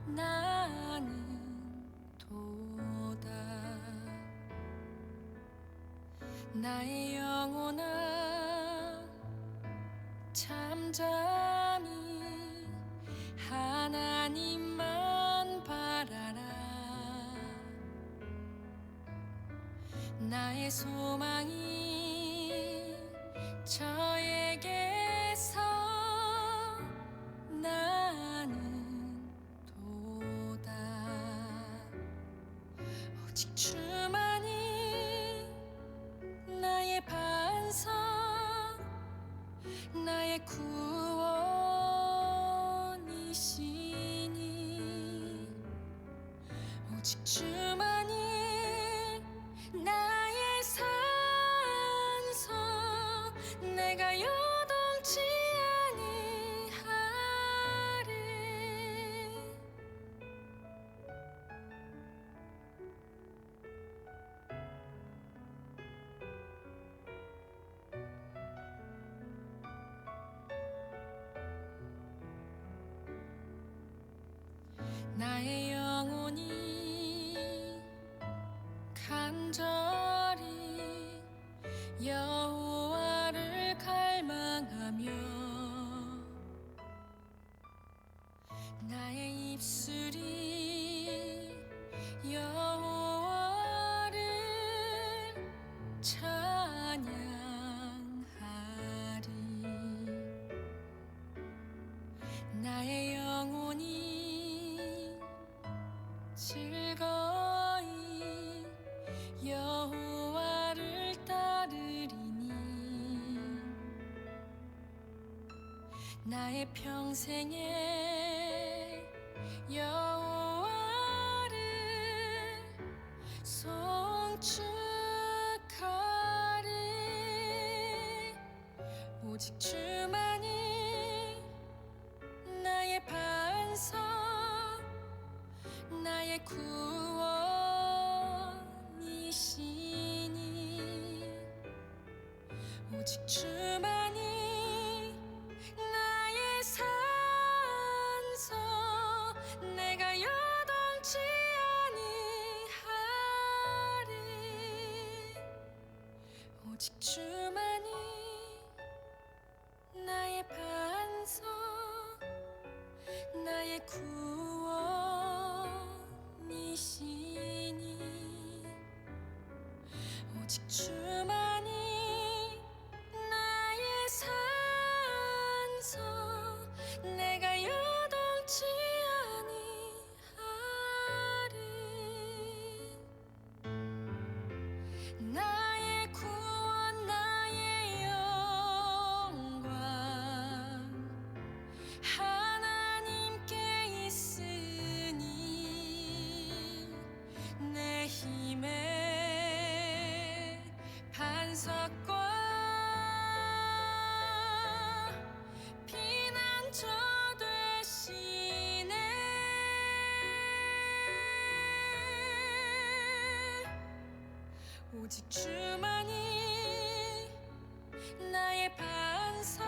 나는 도다. 나의 영혼아 잠잠히 하나님만 바라라. 나의 소망이 저에게서 나는 도다. 오직 주만이 나의 반석, 나의 구원이시니. 오직 주만이 나의 산소, 내가 요동치 아니하리. 나의 영혼이 간절히 여호와를 갈망하며 나의 입술이 여호와를 찬양하리. 나의 영혼이 즐거이 여호와를 따르리니. 나의 평생에 여호와를 송축하리. 오직 주만이 나의 반석, 나의 구원이시니. 오직 주만이 나의 산소, 내가 요동치 아니하리. 오직 주만이 나의 반석, 나의 구원이시니. 오직 주만이 나의 산소, 내가 요동치 아니하리. 나의 구원, 나의 영광 하나님께 있으니. 내 힘의 반석과 피난처 되시네. 오직 주만이 나의 반석,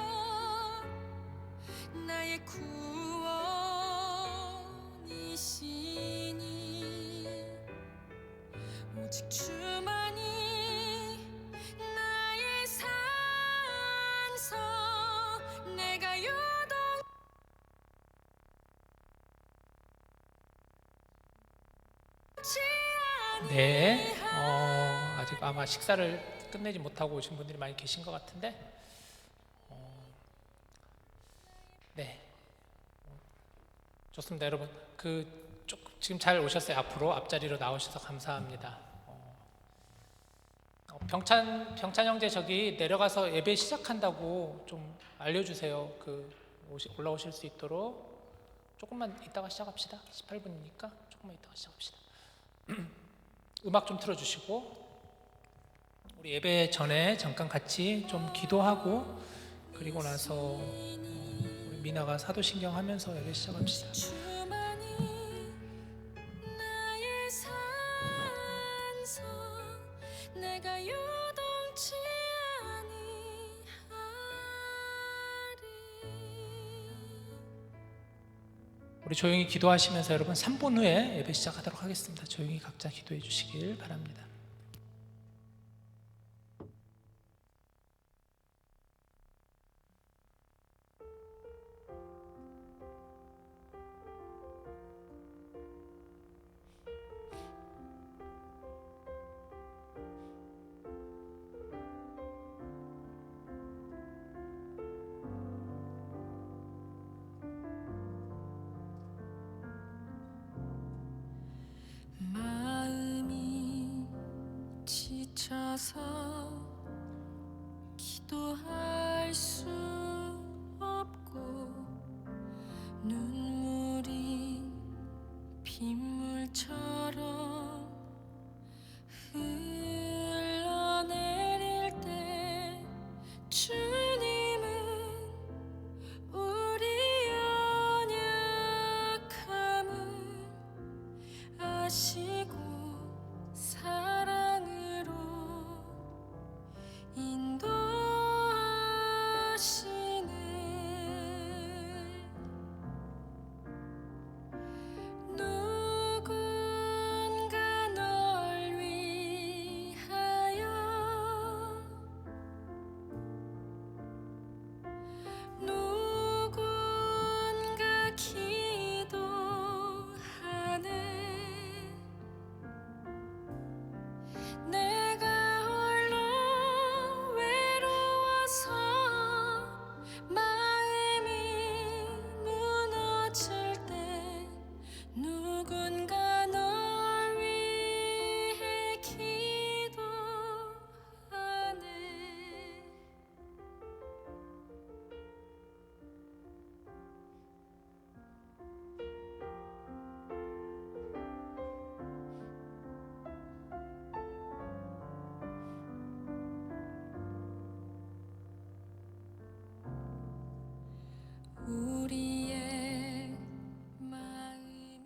나의 구원이시니. 오직 주만이 나의 산소, 내가 요동. 네, 아직 아마 식사를 끝내지 못하고 오신 분들이 많이 계신 것 같은데, 네, 좋습니다, 여러분. 지금 잘 오셨어요. 앞으로 앞자리로 나오셔서 감사합니다. 병찬 형제 저기 내려가서 예배 시작한다고 좀 알려주세요. 올라오실 수 있도록. 조금만 이따가 시작합시다. 18분이니까 조금만 이따가 시작합시다. 음악 좀 틀어주시고, 우리 예배 전에 잠깐 같이 좀 기도하고, 그리고 나서 우리 미나가 사도신경 하면서 예배 시작합시다. 주만이 나의 산소, 내가 요동치 아니하리. 우리 조용히 기도하시면서 여러분 3분 후에 예배 시작하도록 하겠습니다. 조용히 각자 기도해 주시길 바랍니다. 마음이 지쳐서 기도할 수 없고 눈물이 빗물처럼 흘러내릴 때 주님은 우리 연약함을 아시고 사랑으로 인도하시네. 누군가 널 위하여 누군가 기도하네. 내가 홀로 외로워서 마음이 무너질 때 누군가 널 위해 기도하네. 우리의 마음이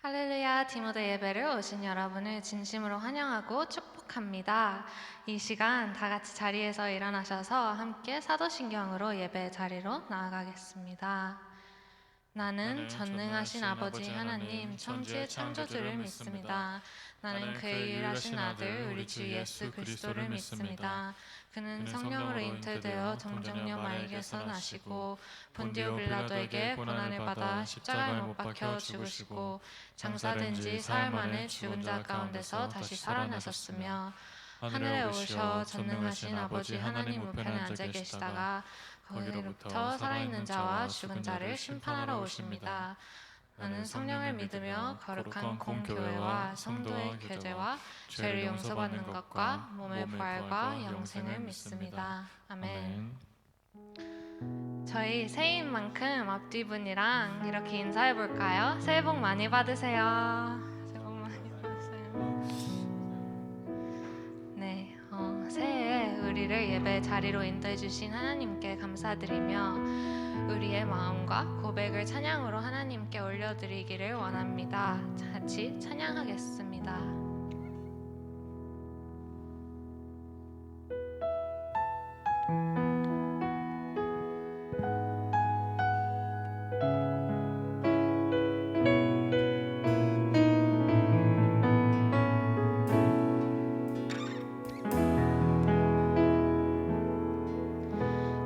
할렐루야 디모데 예배를 오신 여러분을 진심으로 환영하고 축복합니다. 이 시간 다 같이 자리에서 일어나셔서 함께 사도신경으로 예배 자리로 나아가겠습니다. 나는 전능하신 아버지 하나님 천지의 창조주를 믿습니다. 나는 그의 유일하신 아들 우리 주 예수 그리스도를 믿습니다. 그는 성령으로 잉태되어 동정녀 마리아에게서 나시고 본디오 빌라도에게 고난을 받아 십자가에 못 박혀 죽으시고 장사된 지 사흘 만에 죽은 자 가운데서 다시 살아나셨으며 하늘에 오셔 전능하신 아버지 하나님 우편에 앉아 계시다가 거기로부터 살아있는 자와 죽은 자를 심판하러 오십니다. 나는 성령을 믿으며 거룩한 공교회와 성도의 교제와 죄를 용서받는 것과 몸의 부활과 영생을 믿습니다. 아멘. 저희 새해인 만큼 앞뒤분이랑 이렇게 인사해 볼까요? 새해 복 많이 받으세요. 새해 복 많이 받으세요. 네, 새해에 우리를 예배 자리로 인도해 주신 하나님께 감사드리며 우리의 마음과 고백을 찬양으로 하나님께 올려드리기를 원합니다. 같이 찬양하겠습니다.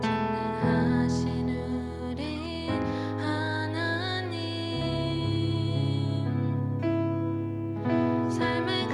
전능하신 우리 하나님 삶을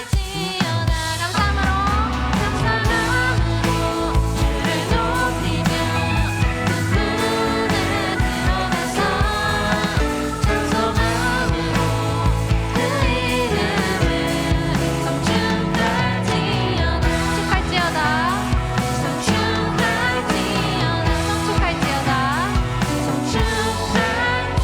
송축할지어다. 감사함으로 주를 높이며 문에 들어가서 찬송함으로 그 이름을 송축할지어다. 송축할지어다. 송축할지어다. 송축할지어다. 송축할지어다.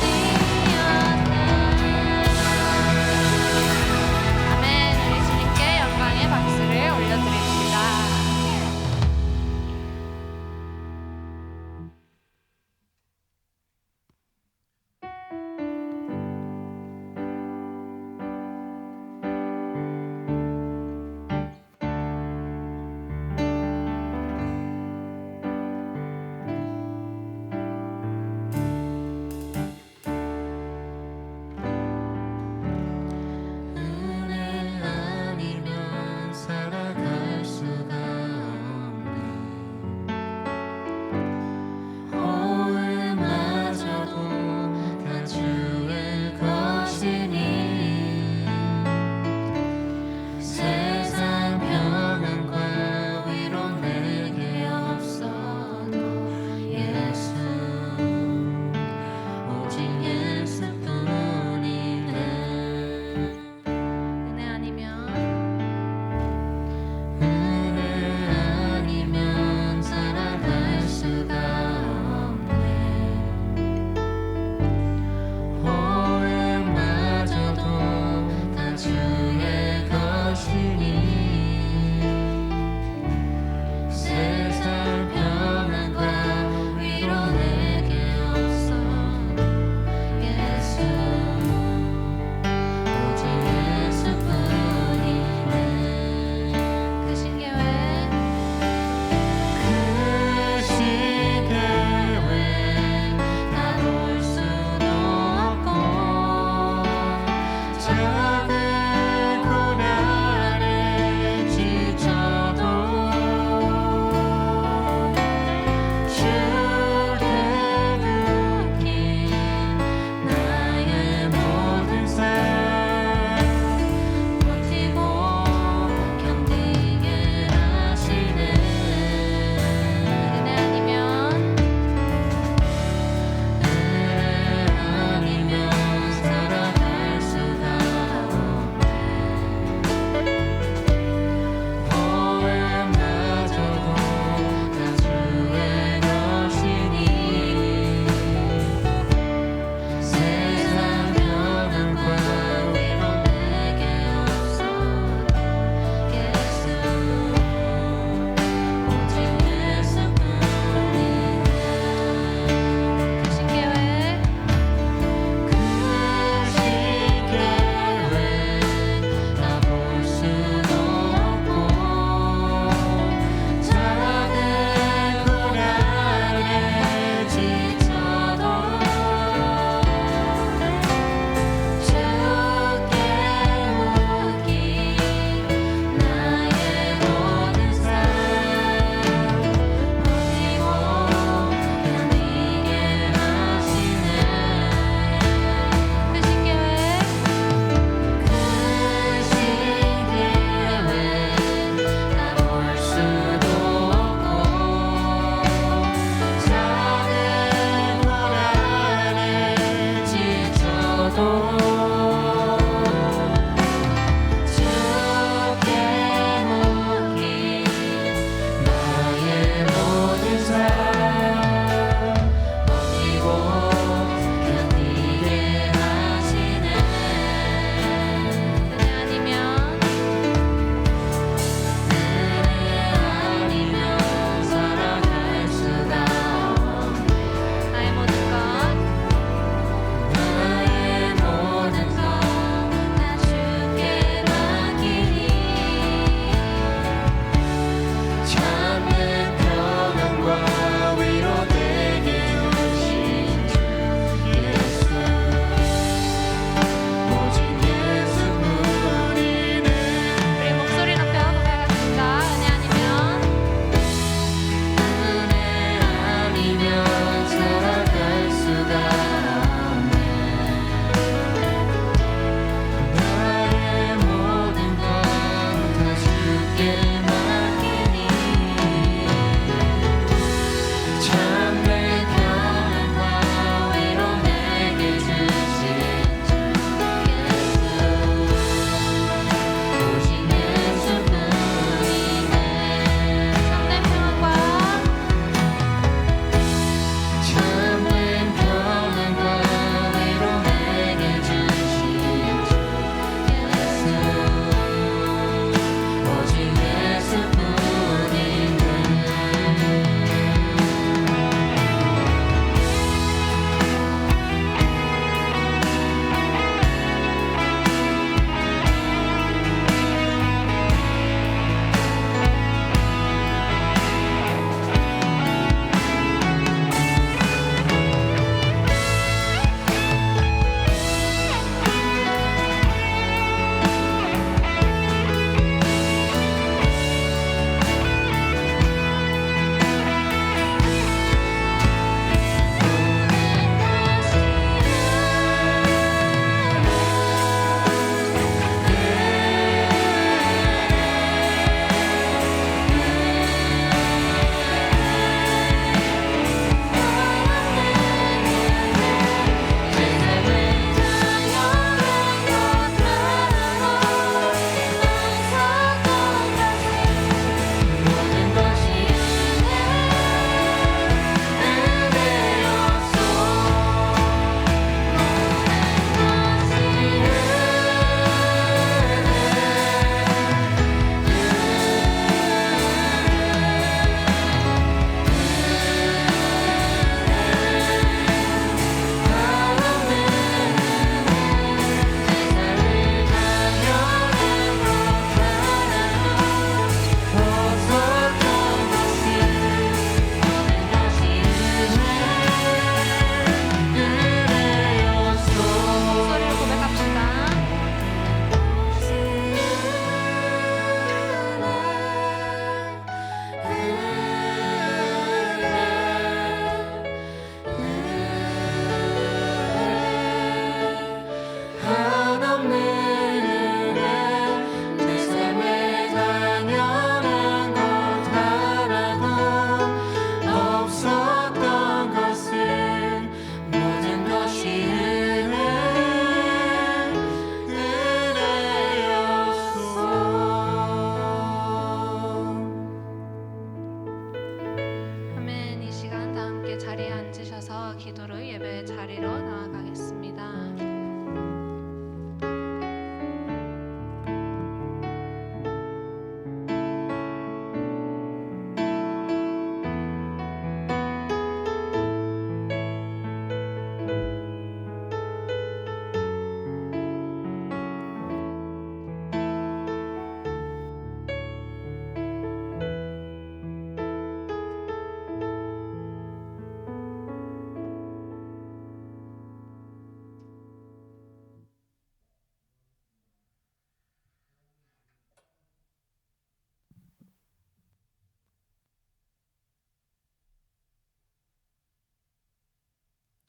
나아가겠습니다.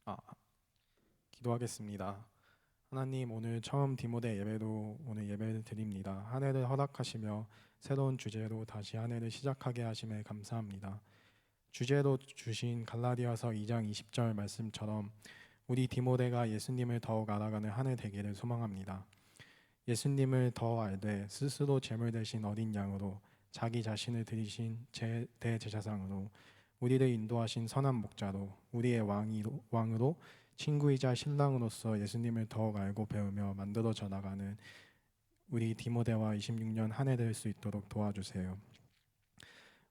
아, 기도하겠습니다. 하나님, 오늘 처음 디모데 예배로 오늘 예배를 드립니다. 한 해를 허락하시며 새로운 주제로 다시 한 해를 시작하게 하심에 감사합니다. 주제로 주신 갈라디아서 2장 20절 말씀처럼 우리 디모데가 예수님을 더욱 알아가는 한 해 되기를 소망합니다. 예수님을 더 알되 스스로 제물 대신 어린 양으로 자기 자신을 드리신 대제사장으로 우리를 인도하신 선한 목자로 우리의 왕으로 친구이자 신랑으로서 예수님을 더욱 알고 배우며 만들어져 나가는 우리 디모데와 26년 한 해 될 수 있도록 도와주세요.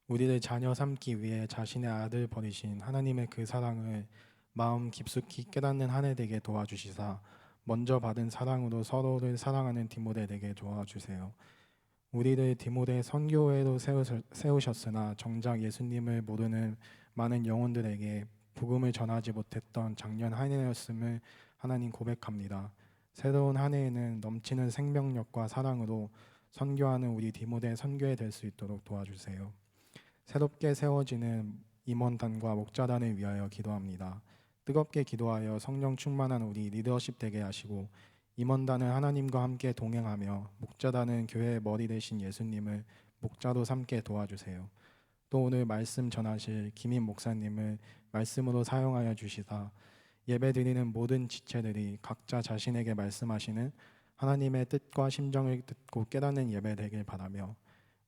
우리를 자녀 삼기 위해 자신의 아들 버리신 하나님의 그 사랑을 마음 깊숙이 깨닫는 한 해 되게 도와주시사 먼저 받은 사랑으로 서로를 사랑하는 디모데 되게 도와주세요. 우리를 디모데 선교회로 세우셨으나 정작 예수님을 모르는 많은 영혼들에게 복음을 전하지 못했던 작년 한 해였음을 하나님 고백합니다. 새로운 한 해에는 넘치는 생명력과 사랑으로 선교하는 우리 디모데 선교회 될 수 있도록 도와주세요. 새롭게 세워지는 임원단과 목자단을 위하여 기도합니다. 뜨겁게 기도하여 성령 충만한 우리 리더십 되게 하시고 임원단은 하나님과 함께 동행하며 목자단은 교회의 머리 되신 예수님을 목자로 삼게 도와주세요. 또 오늘 말씀 전하실 김인 목사님을 말씀으로 사용하여 주시사 예배드리는 모든 지체들이 각자 자신에게 말씀하시는 하나님의 뜻과 심정을 듣고 깨닫는 예배 되길 바라며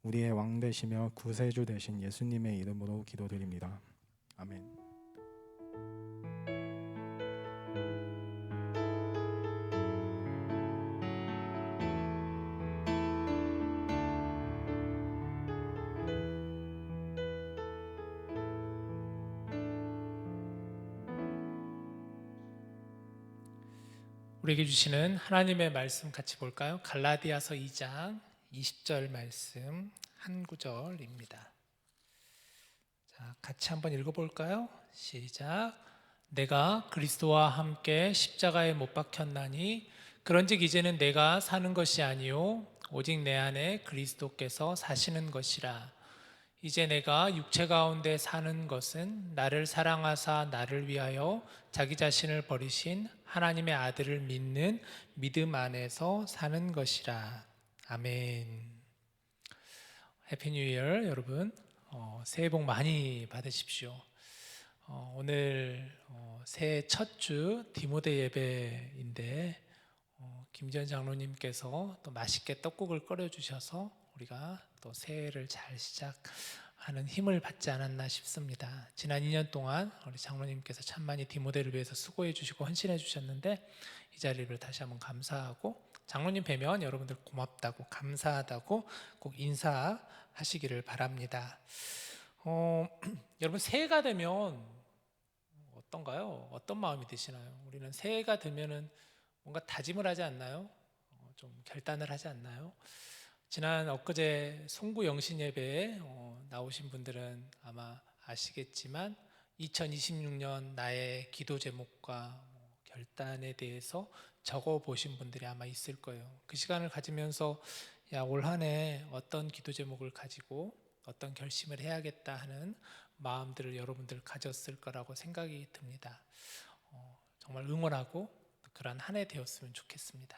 우리의 왕 되시며 구세주 되신 예수님의 이름으로 기도드립니다. 아멘. 우리에게 주시는 하나님의 말씀 같이 볼까요? 갈라디아서 2장 20절 말씀 한 구절입니다. 자, 같이 한번 읽어볼까요? 시작. 내가 그리스도와 함께 십자가에 못 박혔나니 그런즉 이제는 내가 사는 것이 아니요 오직 내 안에 그리스도께서 사시는 것이라. 이제 내가 육체 가운데 사는 것은 나를 사랑하사 나를 위하여 자기 자신을 버리신 하나님의 아들을 믿는 믿음 안에서 사는 것이라. 아멘. 해피 뉴 이어 여러분. 새해 복 많이 받으십시오. 오늘 새해 첫 주 디모데 예배인데 김지현 장로님께서 또 맛있게 떡국을 끓여주셔서 우리가 또 새해를 잘 시작하는 힘을 받지 않았나 싶습니다. 지난 2년 동안 우리 장로님께서 참 많이 디모데를 위해서 수고해 주시고 헌신해 주셨는데 이 자리를 다시 한번 감사하고 장로님 뵈면 여러분들 고맙다고 감사하다고 꼭 인사하시기를 바랍니다. 여러분 새해가 되면 어떤가요? 어떤 마음이 드시나요? 우리는 새해가 되면은 뭔가 다짐을 하지 않나요? 좀 결단을 하지 않나요? 지난 엊그제 송구 영신 예배에 나오신 분들은 아마 아시겠지만 2026년 나의 기도 제목과 결단에 대해서 적어 보신 분들이 아마 있을 거예요. 그 시간을 가지면서 올 한 해 어떤 기도 제목을 가지고 어떤 결심을 해야겠다 하는 마음들을 여러분들 가졌을 거라고 생각이 듭니다. 정말 응원하고 그런 한 해 되었으면 좋겠습니다.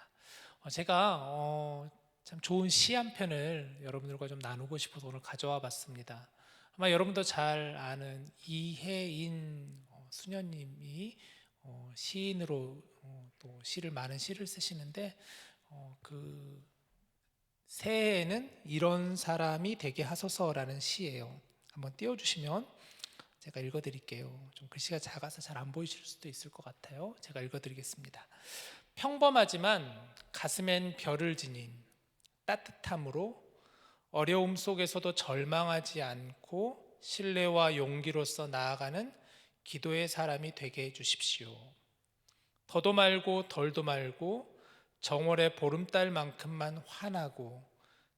제가 참 좋은 시 한 편을 여러분들과 좀 나누고 싶어서 오늘 가져와 봤습니다. 아마 여러분도 잘 아는 이혜인 수녀님이 시인으로 또 많은 시를 쓰시는데 그 새해에는 이런 사람이 되게 하소서라는 시예요. 한번 띄워주시면 제가 읽어드릴게요. 좀 글씨가 작아서 잘 안 보이실 수도 있을 것 같아요. 제가 읽어드리겠습니다. 평범하지만 가슴엔 별을 지닌 따뜻함으로 어려움 속에서도 절망하지 않고 신뢰와 용기로서 나아가는 기도의 사람이 되게 해주십시오. 더도 말고 덜도 말고 정월의 보름달만큼만 환하고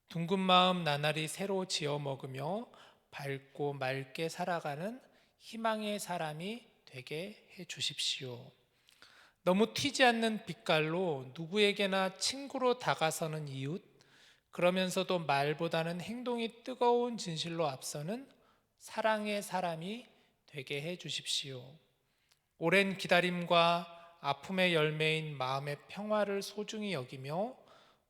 둥근 마음 나날이 새로 지어 먹으며 밝고 맑게 살아가는 희망의 사람이 되게 해주십시오. 너무 튀지 않는 빛깔로 누구에게나 친구로 다가서는 이웃, 그러면서도 말보다는 행동이 뜨거운 진실로 앞서는 사랑의 사람이 되게 해주십시오. 오랜 기다림과 아픔의 열매인 마음의 평화를 소중히 여기며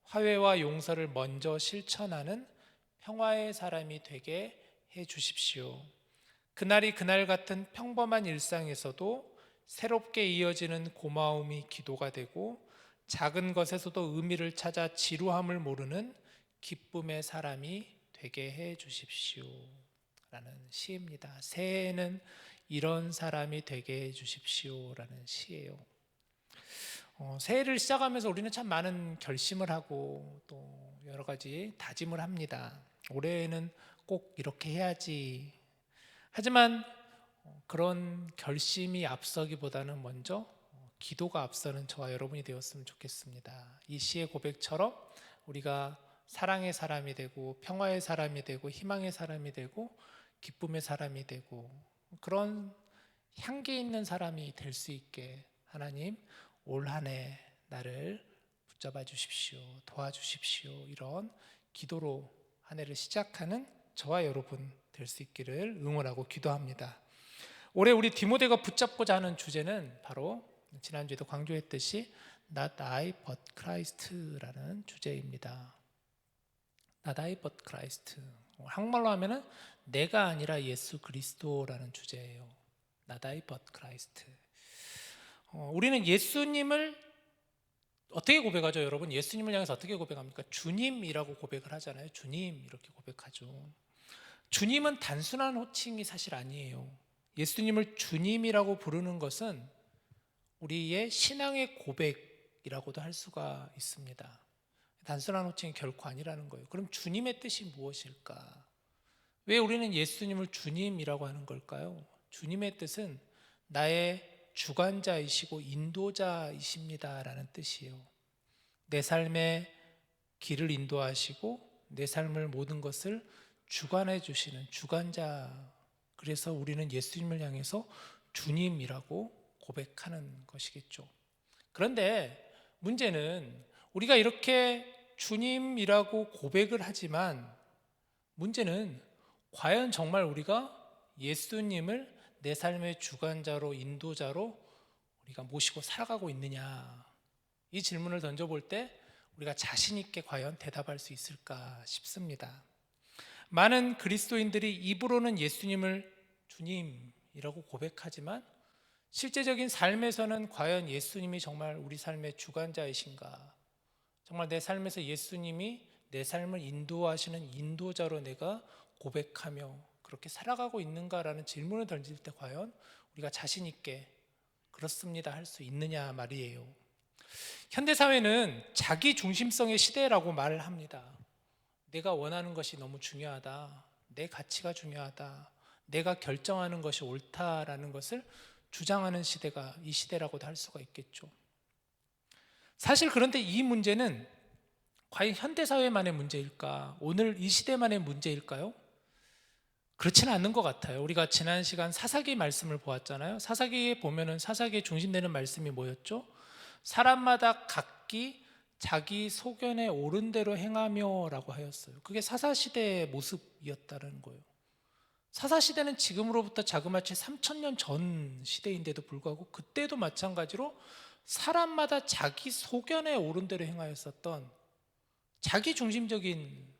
화해와 용서를 먼저 실천하는 평화의 사람이 되게 해주십시오. 그날이 그날 같은 평범한 일상에서도 새롭게 이어지는 고마움이 기도가 되고 작은 것에서도 의미를 찾아 지루함을 모르는 기쁨의 사람이 되게 해주십시오 라는 시입니다. 새해에는 이런 사람이 되게 해주십시오 라는 시예요. 새해를 시작하면서 우리는 참 많은 결심을 하고 또 여러 가지 다짐을 합니다. 올해에는 꼭 이렇게 해야지. 하지만 그런 결심이 앞서기보다는 먼저 기도가 앞서는 저와 여러분이 되었으면 좋겠습니다. 이 시의 고백처럼 우리가 사랑의 사람이 되고 평화의 사람이 되고 희망의 사람이 되고 기쁨의 사람이 되고 그런 향기 있는 사람이 될 수 있게 하나님 올 한 해 나를 붙잡아 주십시오. 도와주십시오. 이런 기도로 한 해를 시작하는 저와 여러분 될 수 있기를 응원하고 기도합니다. 올해 우리 디모데가 붙잡고자 하는 주제는 바로 지난주에도 강조했듯이 Not I but Christ라는 주제입니다. Not I but Christ. 한국말로 하면은 내가 아니라 예수 그리스도라는 주제예요. Not I but Christ. 우리는 예수님을 어떻게 고백하죠, 여러분? 예수님을 향해서 어떻게 고백합니까? 주님이라고 고백을 하잖아요. 주님 이렇게 고백하죠. 주님은 단순한 호칭이 사실 아니에요. 예수님을 주님이라고 부르는 것은 우리의 신앙의 고백이라고도 할 수가 있습니다. 단순한 호칭이 결코 아니라는 거예요. 그럼 주님의 뜻이 무엇일까? 왜 우리는 예수님을 주님이라고 하는 걸까요? 주님의 뜻은 나의 주관자이시고 인도자이십니다라는 뜻이에요. 내 삶의 길을 인도하시고 내 삶을 모든 것을 주관해 주시는 주관자. 그래서 우리는 예수님을 향해서 주님이라고 고백하는 것이겠죠. 그런데 문제는 우리가 이렇게 주님이라고 고백을 하지만 문제는 과연 정말 우리가 예수님을 내 삶의 주관자로 인도자로 우리가 모시고 살아가고 있느냐, 이 질문을 던져볼 때 우리가 자신 있게 과연 대답할 수 있을까 싶습니다. 많은 그리스도인들이 입으로는 예수님을 주님이라고 고백하지만 실제적인 삶에서는 과연 예수님이 정말 우리 삶의 주관자이신가, 정말 내 삶에서 예수님이 내 삶을 인도하시는 인도자로 내가 고백하며 그렇게 살아가고 있는가라는 질문을 던질 때 과연 우리가 자신 있게 그렇습니다 할 수 있느냐 말이에요. 현대사회는 자기 중심성의 시대라고 말을 합니다. 내가 원하는 것이 너무 중요하다, 내 가치가 중요하다, 내가 결정하는 것이 옳다라는 것을 주장하는 시대가 이 시대라고도 할 수가 있겠죠. 사실 그런데 이 문제는 과연 현대사회만의 문제일까? 오늘 이 시대만의 문제일까요? 그렇지는 않는 것 같아요. 우리가 지난 시간 사사기 말씀을 보았잖아요. 사사기에 보면은 사사기에 중심되는 말씀이 뭐였죠? 사람마다 각기 자기 소견에 옳은 대로 행하며 라고 하였어요. 그게 사사시대의 모습이었다는 거예요. 사사시대는 지금으로부터 자그마치 3000년 전 시대인데도 불구하고 그때도 마찬가지로 사람마다 자기 소견에 옳은 대로 행하였었던 자기 중심적인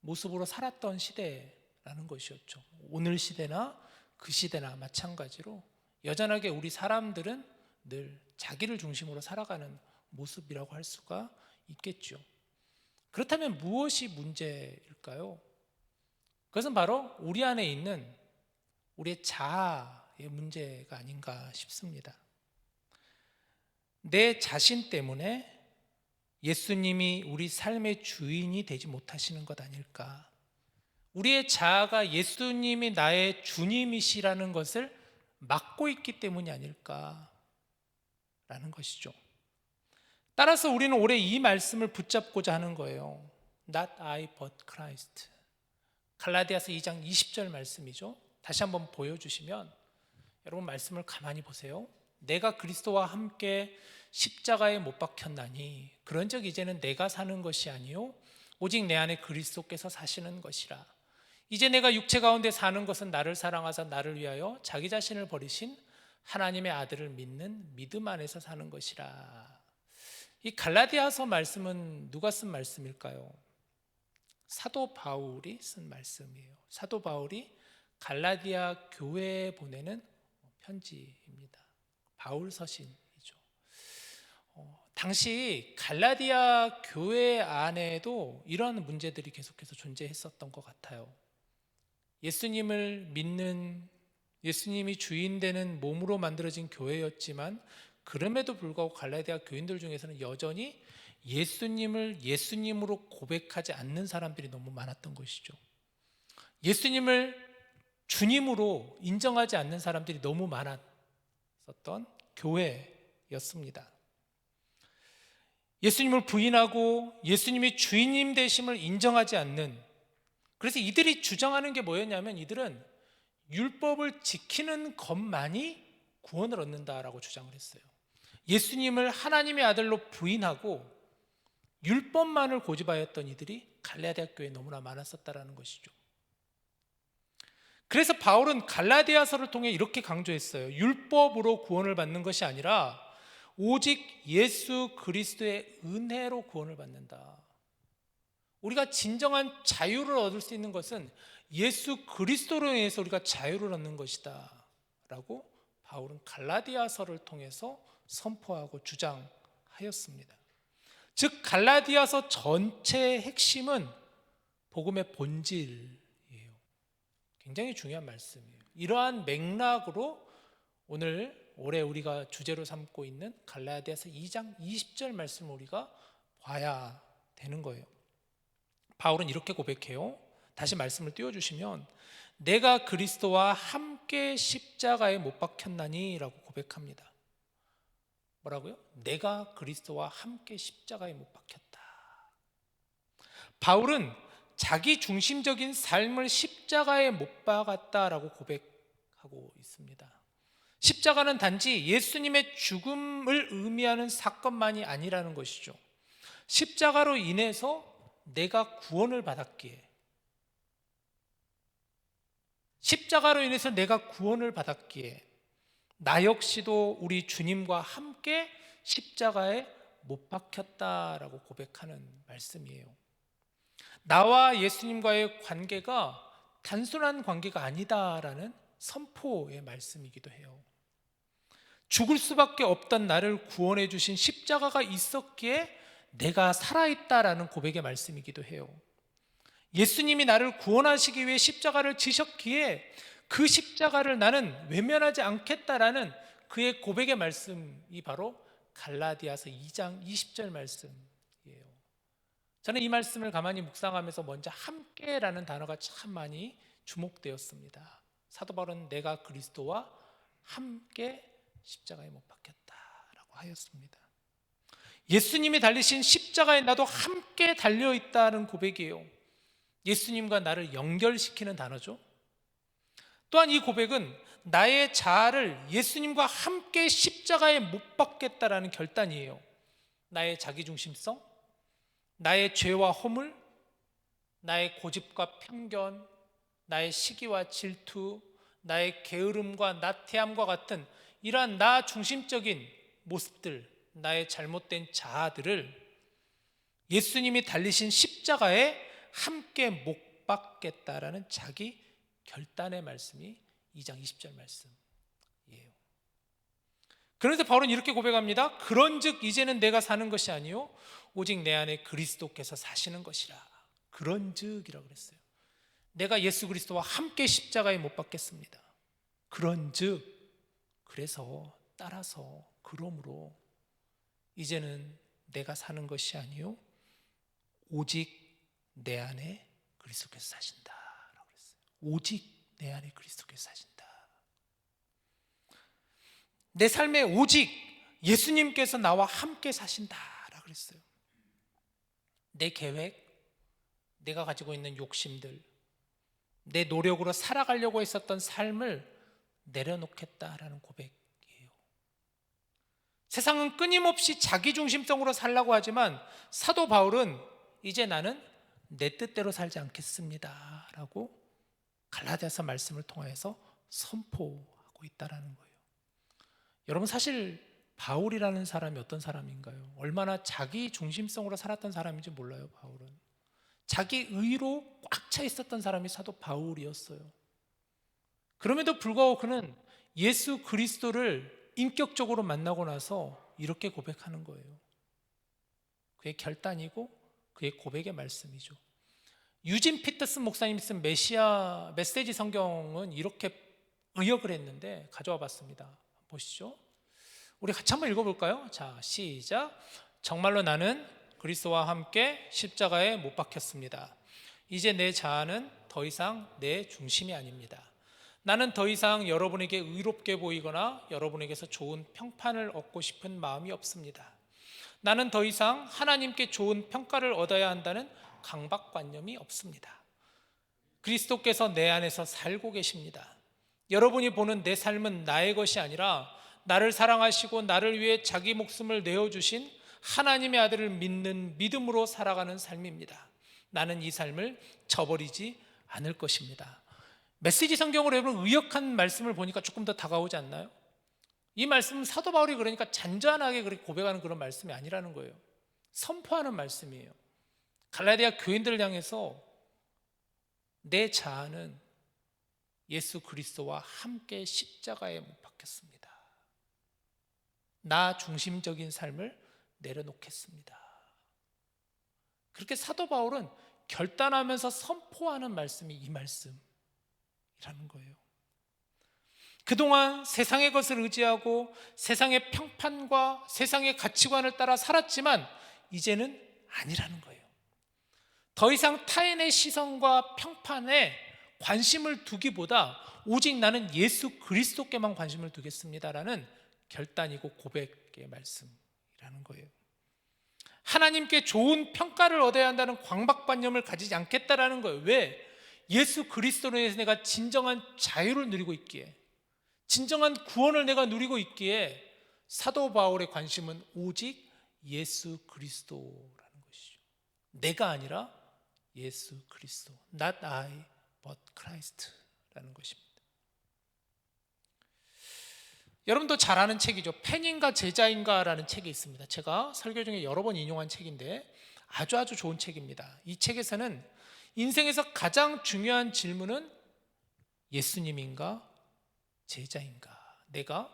모습으로 살았던 시대라는 것이었죠. 오늘 시대나 그 시대나 마찬가지로 여전하게 우리 사람들은 늘 자기를 중심으로 살아가는 모습이라고 할 수가 있겠죠. 그렇다면 무엇이 문제일까요? 그것은 바로 우리 안에 있는 우리의 자아의 문제가 아닌가 싶습니다. 내 자신 때문에 예수님이 우리 삶의 주인이 되지 못하시는 것 아닐까? 우리의 자아가 예수님이 나의 주님이시라는 것을 막고 있기 때문이 아닐까라는 것이죠. 따라서 우리는 올해 이 말씀을 붙잡고자 하는 거예요. Not I but Christ. 갈라디아서 2장 20절 말씀이죠. 다시 한번 보여주시면 여러분 말씀을 가만히 보세요. 내가 그리스도와 함께 십자가에 못 박혔나니 그런즉 이제는 내가 사는 것이 아니요 오직 내 안에 그리스도께서 사시는 것이라. 이제 내가 육체 가운데 사는 것은 나를 사랑하사 나를 위하여 자기 자신을 버리신 하나님의 아들을 믿는 믿음 안에서 사는 것이라. 이 갈라디아서 말씀은 누가 쓴 말씀일까요? 사도 바울이 쓴 말씀이에요. 사도 바울이 갈라디아 교회에 보내는 편지입니다. 바울 서신이죠. 당시 갈라디아 교회 안에도 이러한 문제들이 계속해서 존재했었던 것 같아요. 예수님을 믿는, 예수님이 주인 되는 몸으로 만들어진 교회였지만 그럼에도 불구하고 갈라디아 교인들 중에서는 여전히 예수님을 예수님으로 고백하지 않는 사람들이 너무 많았던 것이죠. 예수님을 주님으로 인정하지 않는 사람들이 너무 많았었던 교회였습니다. 예수님을 부인하고 예수님이 주인님 되심을 인정하지 않는, 그래서 이들이 주장하는 게 뭐였냐면 이들은 율법을 지키는 것만이 구원을 얻는다라고 주장을 했어요. 예수님을 하나님의 아들로 부인하고 율법만을 고집하였던 이들이 갈라디아 교회에 너무나 많았었다라는 것이죠. 그래서 바울은 갈라디아서를 통해 이렇게 강조했어요. 율법으로 구원을 받는 것이 아니라 오직 예수 그리스도의 은혜로 구원을 받는다. 우리가 진정한 자유를 얻을 수 있는 것은 예수 그리스도로 인해서 우리가 자유를 얻는 것이다 라고 바울은 갈라디아서를 통해서 선포하고 주장하였습니다. 즉 갈라디아서 전체의 핵심은 복음의 본질이에요. 굉장히 중요한 말씀이에요. 이러한 맥락으로 올해 우리가 주제로 삼고 있는 갈라디아서 2장 20절 말씀을 우리가 봐야 되는 거예요. 바울은 이렇게 고백해요. 다시 말씀을 띄워주시면 내가 그리스도와 함께 십자가에 못 박혔나니 라고 고백합니다. 뭐라고요? 내가 그리스도와 함께 십자가에 못 박혔다. 바울은 자기 중심적인 삶을 십자가에 못 박았다라고 고백하고 있습니다. 십자가는 단지 예수님의 죽음을 의미하는 사건만이 아니라는 것이죠. 십자가로 인해서 내가 구원을 받았기에, 십자가로 인해서 내가 구원을 받았기에 나 역시도 우리 주님과 함께 십자가에 못 박혔다라고 고백하는 말씀이에요. 나와 예수님과의 관계가 단순한 관계가 아니다라는 선포의 말씀이기도 해요. 죽을 수밖에 없던 나를 구원해 주신 십자가가 있었기에 내가 살아있다라는 고백의 말씀이기도 해요. 예수님이 나를 구원하시기 위해 십자가를 지셨기에 그 십자가를 나는 외면하지 않겠다라는 그의 고백의 말씀이 바로 갈라디아서 2장 20절 말씀이에요. 저는 이 말씀을 가만히 묵상하면서 먼저 함께라는 단어가 참 많이 주목되었습니다. 사도 바울은 내가 그리스도와 함께 십자가에 못 박혔다라고 하였습니다. 예수님이 달리신 십자가에 나도 함께 달려있다는 고백이에요. 예수님과 나를 연결시키는 단어죠. 또한 이 고백은 나의 자아를 예수님과 함께 십자가에 못 박겠다라는 결단이에요. 나의 자기중심성, 나의 죄와 허물, 나의 고집과 편견, 나의 시기와 질투, 나의 게으름과 나태함과 같은 이러한 나 중심적인 모습들, 나의 잘못된 자아들을 예수님이 달리신 십자가에 함께 못 박겠다라는 자기 결단의 말씀이 2장 20절 말씀이에요. 그런데 바울은 이렇게 고백합니다. 그런즉 이제는 내가 사는 것이 아니요 오직 내 안에 그리스도께서 사시는 것이라. 그런즉이라고 그랬어요. 내가 예수 그리스도와 함께 십자가에 못 박겠습니다. 그런즉 그래서 따라서 그러므로 이제는 내가 사는 것이 아니요 오직 내 안에 그리스도께서 사신다라고 했어요. 오직 내 안에 그리스도께서 사신다. 내 삶에 오직 예수님께서 나와 함께 사신다라고 그랬어요. 내 계획, 내가 가지고 있는 욕심들, 내 노력으로 살아가려고 했었던 삶을 내려놓겠다라는 고백이에요. 세상은 끊임없이 자기중심성으로 살라고 하지만 사도 바울은 이제 나는 내 뜻대로 살지 않겠습니다 라고 갈라디아서 말씀을 통해서 선포하고 있다는 거예요. 여러분, 사실 바울이라는 사람이 어떤 사람인가요? 얼마나 자기중심성으로 살았던 사람인지 몰라요. 바울은 자기 의로 꽉 차 있었던 사람이 사도 바울이었어요. 그럼에도 불구하고 그는 예수 그리스도를 인격적으로 만나고 나서 이렇게 고백하는 거예요. 그의 결단이고 그의 고백의 말씀이죠. 유진 피터슨 목사님이 쓴 메시아 메시지 성경은 이렇게 의역을 했는데 가져와 봤습니다. 보시죠. 우리 같이 한번 읽어볼까요? 자, 시작. 정말로 나는 그리스도와 함께 십자가에 못 박혔습니다. 이제 내 자아는 더 이상 내 중심이 아닙니다. 나는 더 이상 여러분에게 의롭게 보이거나 여러분에게서 좋은 평판을 얻고 싶은 마음이 없습니다. 나는 더 이상 하나님께 좋은 평가를 얻어야 한다는 강박관념이 없습니다. 그리스도께서 내 안에서 살고 계십니다. 여러분이 보는 내 삶은 나의 것이 아니라 나를 사랑하시고 나를 위해 자기 목숨을 내어주신 하나님의 아들을 믿는 믿음으로 살아가는 삶입니다. 나는 이 삶을 저버리지 않을 것입니다. 메시지 성경으로 여러분 의역한 말씀을 보니까 조금 더 다가오지 않나요? 이 말씀은 사도 바울이 그러니까 잔잔하게 그렇게 고백하는 그런 말씀이 아니라는 거예요. 선포하는 말씀이에요. 갈라디아 교인들을 향해서 내 자아는 예수 그리스도와 함께 십자가에 못 박혔습니다. 나 중심적인 삶을 내려놓겠습니다. 그렇게 사도 바울은 결단하면서 선포하는 말씀이 이 말씀이라는 거예요. 그동안 세상의 것을 의지하고 세상의 평판과 세상의 가치관을 따라 살았지만 이제는 아니라는 거예요. 더 이상 타인의 시선과 평판에 관심을 두기보다 오직 나는 예수 그리스도께만 관심을 두겠습니다라는 결단이고 고백의 말씀이라는 거예요. 하나님께 좋은 평가를 얻어야 한다는 강박관념을 가지지 않겠다라는 거예요. 왜? 예수 그리스도로 인해서 내가 진정한 자유를 누리고 있기에, 진정한 구원을 내가 누리고 있기에 사도 바울의 관심은 오직 예수 그리스도라는 것이죠. 내가 아니라 예수 그리스도. Not I, but Christ라는 것입니다. 여러분도 잘 아는 책이죠. 팬인가 제자인가라는 책이 있습니다. 제가 설교 중에 여러 번 인용한 책인데 아주 좋은 책입니다. 이 책에서는 인생에서 가장 중요한 질문은 예수님인가 제자인가, 내가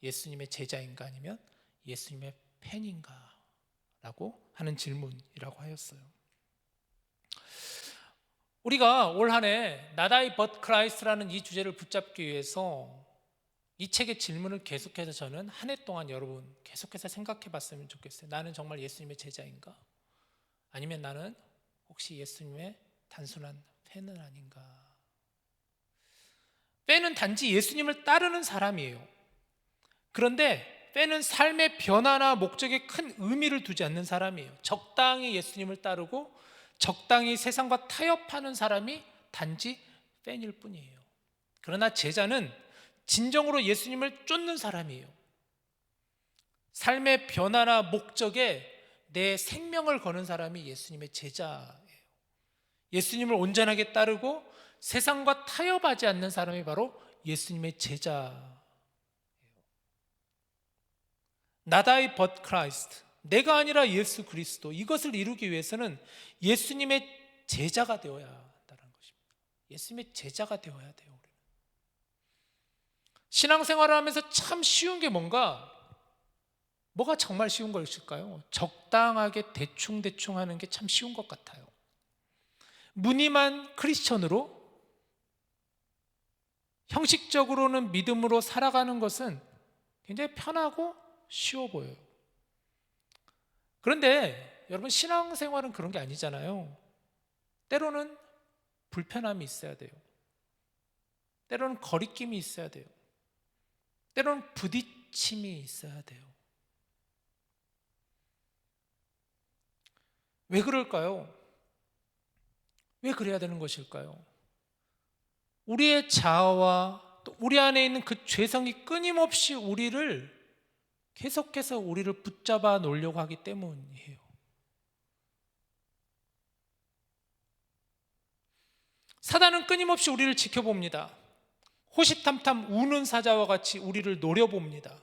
예수님의 제자인가 아니면 예수님의 팬인가 라고 하는 질문이라고 하였어요. 우리가 올 한 해 Not I but Christ라는 이 주제를 붙잡기 위해서 이 책의 질문을 계속해서 저는 한 해 동안 여러분 계속해서 생각해 봤으면 좋겠어요. 나는 정말 예수님의 제자인가? 아니면 나는 혹시 예수님의 단순한 팬은 아닌가? 팬은 단지 예수님을 따르는 사람이에요. 그런데 팬은 삶의 변화나 목적에 큰 의미를 두지 않는 사람이에요. 적당히 예수님을 따르고 적당히 세상과 타협하는 사람이 단지 팬일 뿐이에요. 그러나 제자는 진정으로 예수님을 쫓는 사람이에요. 삶의 변화나 목적에 내 생명을 거는 사람이 예수님의 제자예요. 예수님을 온전하게 따르고 세상과 타협하지 않는 사람이 바로 예수님의 제자예요. Not I but Christ. 내가 아니라 예수 그리스도. 이것을 이루기 위해서는 예수님의 제자가 되어야 한다는 것입니다. 예수님의 제자가 되어야 돼요. 신앙생활을 하면서 참 쉬운 게 뭐가 정말 쉬운 것일까요? 적당하게 대충 하는 게 참 쉬운 것 같아요. 무늬만 크리스천으로 형식적으로는 믿음으로 살아가는 것은 굉장히 편하고 쉬워 보여요. 그런데 여러분, 신앙생활은 그런 게 아니잖아요. 때로는 불편함이 있어야 돼요. 때로는 거리낌이 있어야 돼요. 때로는 부딪힘이 있어야 돼요. 왜 그럴까요? 왜 그래야 되는 것일까요? 우리의 자아와 또 우리 안에 있는 그 죄성이 끊임없이 계속해서 우리를 붙잡아 놓으려고 하기 때문이에요. 사단은 끊임없이 우리를 지켜봅니다. 호시탐탐 우는 사자와 같이 우리를 노려봅니다.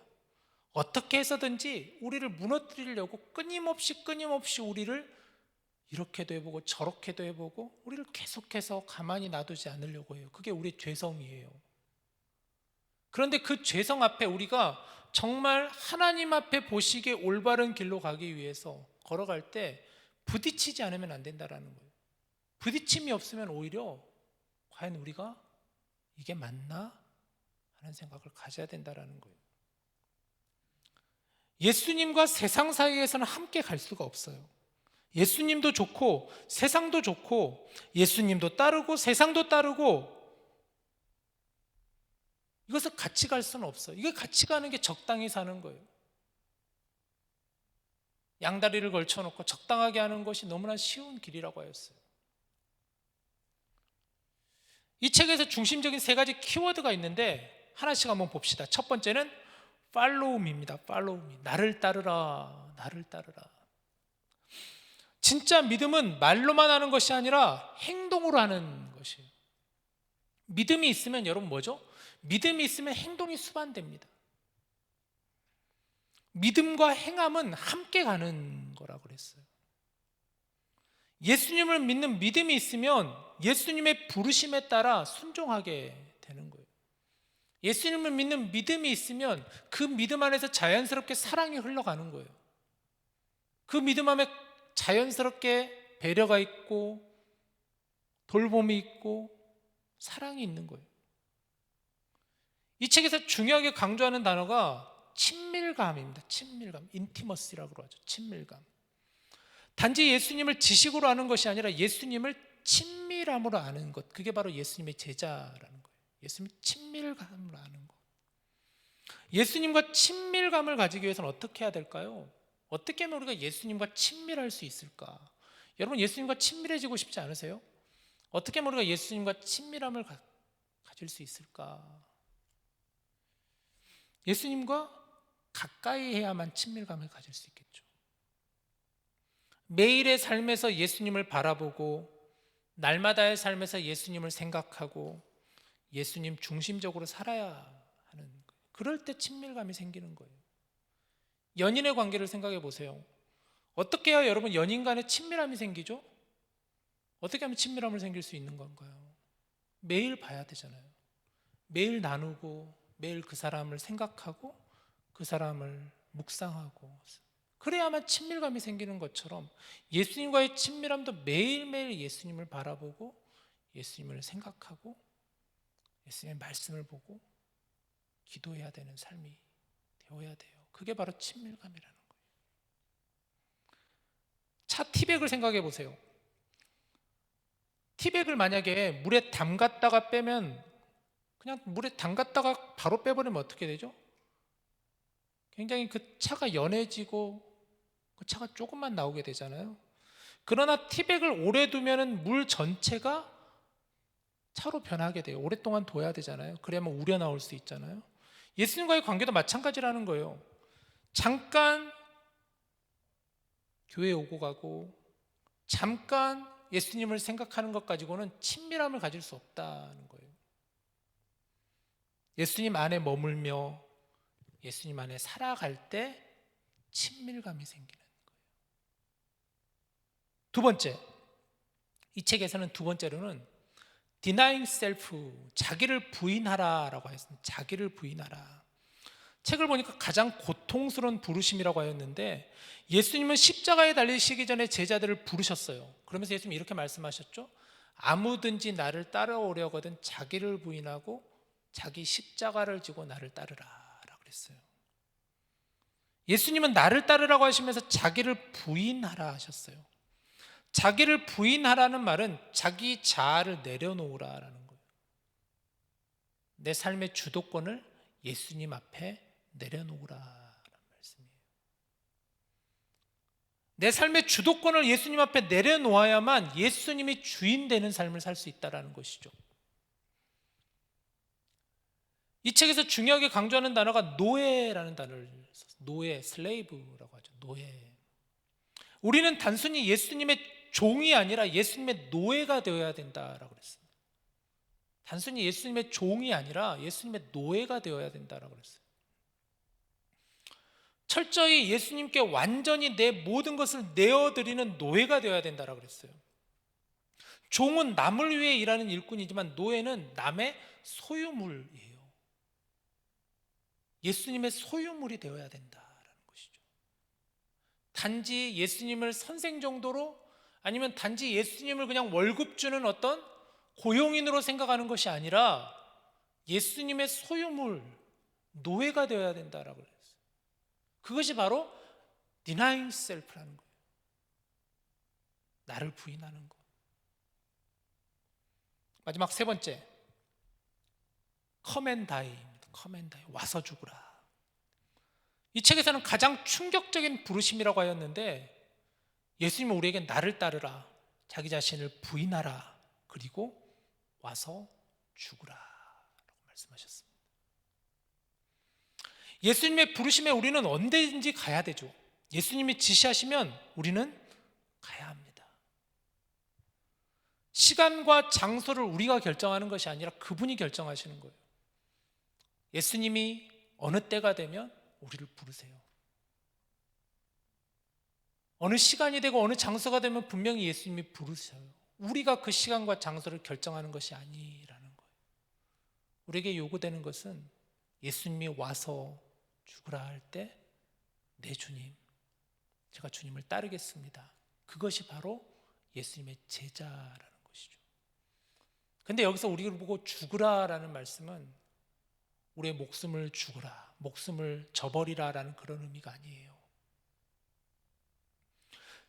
어떻게 해서든지 우리를 무너뜨리려고 끊임없이 우리를 이렇게도 해보고 저렇게도 해보고 우리를 계속해서 가만히 놔두지 않으려고 해요. 그게 우리의 죄성이에요. 그런데 그 죄성 앞에 우리가 정말 하나님 앞에 보시기에 올바른 길로 가기 위해서 걸어갈 때 부딪히지 않으면 안 된다라는 거예요. 부딪힘이 없으면 오히려 과연 우리가 이게 맞나? 하는 생각을 가져야 된다라는 거예요. 예수님과 세상 사이에서는 함께 갈 수가 없어요. 예수님도 좋고 세상도 좋고 예수님도 따르고 세상도 따르고 이것을 같이 갈 수는 없어요. 이게 같이 가는 게 적당히 사는 거예요. 양다리를 걸쳐놓고 적당하게 하는 것이 너무나 쉬운 길이라고 하였어요. 이 책에서 중심적인 3가지 키워드가 있는데 하나씩 한번 봅시다. 첫 번째는 follow me입니다. follow me. 나를 따르라. 나를 따르라. 진짜 믿음은 말로만 하는 것이 아니라 행동으로 하는 것이에요. 믿음이 있으면 여러분 뭐죠? 믿음이 있으면 행동이 수반됩니다. 믿음과 행함은 함께 가는 거라고 그랬어요. 예수님을 믿는 믿음이 있으면 예수님의 부르심에 따라 순종하게 되는 거예요. 예수님을 믿는 믿음이 있으면 그 믿음 안에서 자연스럽게 사랑이 흘러가는 거예요. 그 믿음 안에 자연스럽게 배려가 있고 돌봄이 있고 사랑이 있는 거예요. 이 책에서 중요하게 강조하는 단어가 친밀감입니다. 친밀감, 인티머시라고 하죠. 친밀감. 단지 예수님을 지식으로 아는 것이 아니라 예수님을 친밀함으로 아는 것, 그게 바로 예수님의 제자라는 거예요. 예수님 친밀감으로 아는 것. 예수님과 친밀감을 가지기 위해서는 어떻게 해야 될까요? 어떻게 하면 우리가 예수님과 친밀할 수 있을까? 여러분, 예수님과 친밀해지고 싶지 않으세요? 어떻게 하면 우리가 예수님과 친밀함을 가질 수 있을까? 예수님과 가까이 해야만 친밀감을 가질 수 있겠죠. 매일의 삶에서 예수님을 바라보고 날마다의 삶에서 예수님을 생각하고 예수님 중심적으로 살아야 하는 거예요. 그럴 때 친밀감이 생기는 거예요. 연인의 관계를 생각해 보세요. 어떻게 해야 여러분 연인 간에 친밀함이 생기죠? 어떻게 하면 친밀함을 생길 수 있는 건가요? 매일 봐야 되잖아요. 매일 나누고 매일 그 사람을 생각하고 그 사람을 묵상하고 그래야만 친밀감이 생기는 것처럼 예수님과의 친밀함도 매일매일 예수님을 바라보고 예수님을 생각하고 예수님의 말씀을 보고 기도해야 되는 삶이 되어야 돼요. 그게 바로 친밀감이라는 거예요. 차 티백을 생각해 보세요. 티백을 만약에 물에 담갔다가 빼면 그냥 물에 담갔다가 바로 빼버리면 어떻게 되죠? 굉장히 그 차가 연해지고 그 차가 조금만 나오게 되잖아요. 그러나 티백을 오래 두면은 물 전체가 차로 변하게 돼요. 오랫동안 둬야 되잖아요. 그래야만 우려 나올 수 있잖아요. 예수님과의 관계도 마찬가지라는 거예요. 잠깐 교회 오고 가고 잠깐 예수님을 생각하는 것 가지고는 친밀함을 가질 수 없다는 거예요. 예수님 안에 머물며 예수님 안에 살아갈 때 친밀감이 생기는 거예요. 두 번째, 이 책에서는 두 번째로는 denying self, 자기를 부인하라라고 했습니다. 자기를 부인하라. 책을 보니까 가장 고통스러운 부르심이라고 하였는데 예수님은 십자가에 달리시기 전에 제자들을 부르셨어요. 그러면서 예수님이 이렇게 말씀하셨죠. 아무든지 나를 따라오려거든 자기를 부인하고 자기 십자가를 지고 나를 따르라 라고 그랬어요. 예수님은 나를 따르라고 하시면서 자기를 부인하라 하셨어요. 자기를 부인하라는 말은 자기 자아를 내려놓으라라는 거예요. 내 삶의 주도권을 예수님 앞에 내려놓으라라는 말씀이에요. 내 삶의 주도권을 예수님 앞에 내려놓아야만 예수님이 주인 되는 삶을 살 수 있다는 것이죠. 이 책에서 중요하게 강조하는 단어가 노예라는 단어를 썼어요. 노예, 슬레이브라고 하죠. 노예. 우리는 단순히 예수님의 종이 아니라 예수님의 노예가 되어야 된다라고 그랬어요. 단순히 예수님의 종이 아니라 예수님의 노예가 되어야 된다라고 그랬어요. 철저히 예수님께 완전히 내 모든 것을 내어드리는 노예가 되어야 된다라고 그랬어요. 종은 남을 위해 일하는 일꾼이지만 노예는 남의 소유물이에요. 예수님의 소유물이 되어야 된다라는 것이죠. 단지 예수님을 선생 정도로, 아니면 단지 예수님을 그냥 월급 주는 어떤 고용인으로 생각하는 것이 아니라 예수님의 소유물, 노예가 되어야 된다라고 그랬어요. 그것이 바로 denying self라는 거예요. 나를 부인하는 것. 마지막 세 번째, come and die입니다. come and die, 와서 죽으라. 이 책에서는 가장 충격적인 부르심이라고 하였는데, 예수님은 우리에게 나를 따르라, 자기 자신을 부인하라, 그리고 와서 죽으라 라고 말씀하셨습니다. 예수님의 부르심에 우리는 언제든지 가야 되죠. 예수님이 지시하시면 우리는 가야 합니다. 시간과 장소를 우리가 결정하는 것이 아니라 그분이 결정하시는 거예요. 예수님이 어느 때가 되면 우리를 부르세요. 어느 시간이 되고 어느 장소가 되면 분명히 예수님이 부르세요. 우리가 그 시간과 장소를 결정하는 것이 아니라는 거예요. 우리에게 요구되는 것은 예수님이 와서 죽으라 할 때, 내 주님, 제가 주님을 따르겠습니다. 그것이 바로 예수님의 제자라는 것이죠. 근데 여기서 우리를 보고 죽으라라는 말씀은 우리의 목숨을 죽으라, 목숨을 저버리라라는 그런 의미가 아니에요.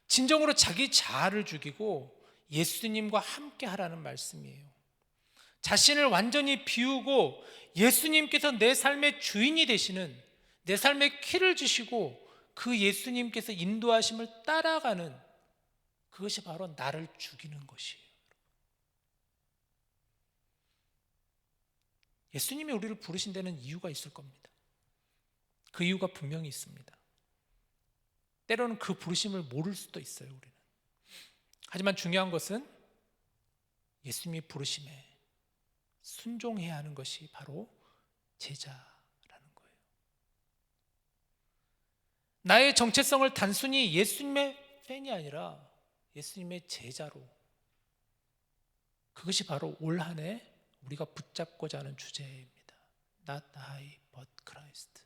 진정으로 자기 자아를 죽이고 예수님과 함께 하라는 말씀이에요. 자신을 완전히 비우고 예수님께서 내 삶의 주인이 되시는, 내 삶의 키를 주시고 그 예수님께서 인도하심을 따라가는, 그것이 바로 나를 죽이는 것이에요. 예수님이 우리를 부르신 데는 이유가 있을 겁니다. 그 이유가 분명히 있습니다. 때로는 그 부르심을 모를 수도 있어요, 우리는. 하지만 중요한 것은 예수님이 부르심에 순종해야 하는 것이 바로 제자라는 거예요. 나의 정체성을 단순히 예수님의 팬이 아니라 예수님의 제자로, 그것이 바로 올 한 해 우리가 붙잡고자 하는 주제입니다. Not I, but Christ.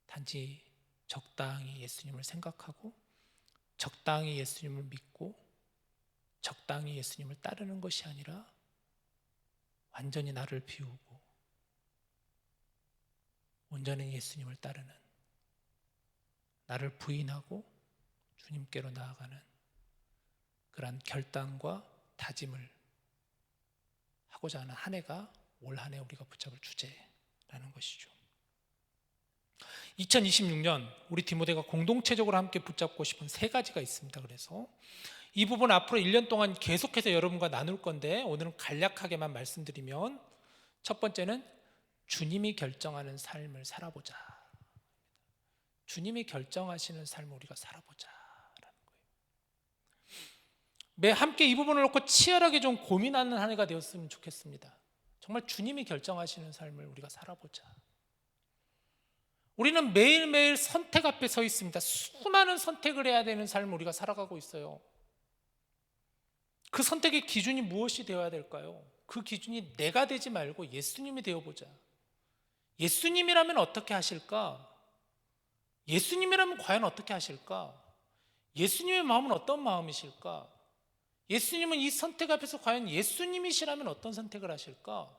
단지 적당히 예수님을 생각하고 적당히 예수님을 믿고 적당히 예수님을 따르는 것이 아니라 완전히 나를 비우고 온전히 예수님을 따르는, 나를 부인하고 주님께로 나아가는 그러한 결단과 다짐을 하고자 하는 한 해가 올 한 해 우리가 붙잡을 주제라는 것이죠. 2026년 우리 디모데가 공동체적으로 함께 붙잡고 싶은 세 가지가 있습니다. 그래서 이 부분 앞으로 1년 동안 계속해서 여러분과 나눌 건데, 오늘은 간략하게만 말씀드리면, 첫 번째는 주님이 결정하는 삶을 살아보자. 주님이 결정하시는 삶을 우리가 살아보자라는 거예요. 매 함께 이 부분을 놓고 치열하게 좀 고민하는 한 해가 되었으면 좋겠습니다. 정말 주님이 결정하시는 삶을 우리가 살아보자. 우리는 매일매일 선택 앞에 서 있습니다. 수많은 선택을 해야 되는 삶을 우리가 살아가고 있어요. 그 선택의 기준이 무엇이 되어야 될까요? 그 기준이 내가 되지 말고 예수님이 되어보자. 예수님이라면 어떻게 하실까? 예수님이라면 과연 어떻게 하실까? 예수님의 마음은 어떤 마음이실까? 예수님은 이 선택 앞에서 과연 예수님이시라면 어떤 선택을 하실까?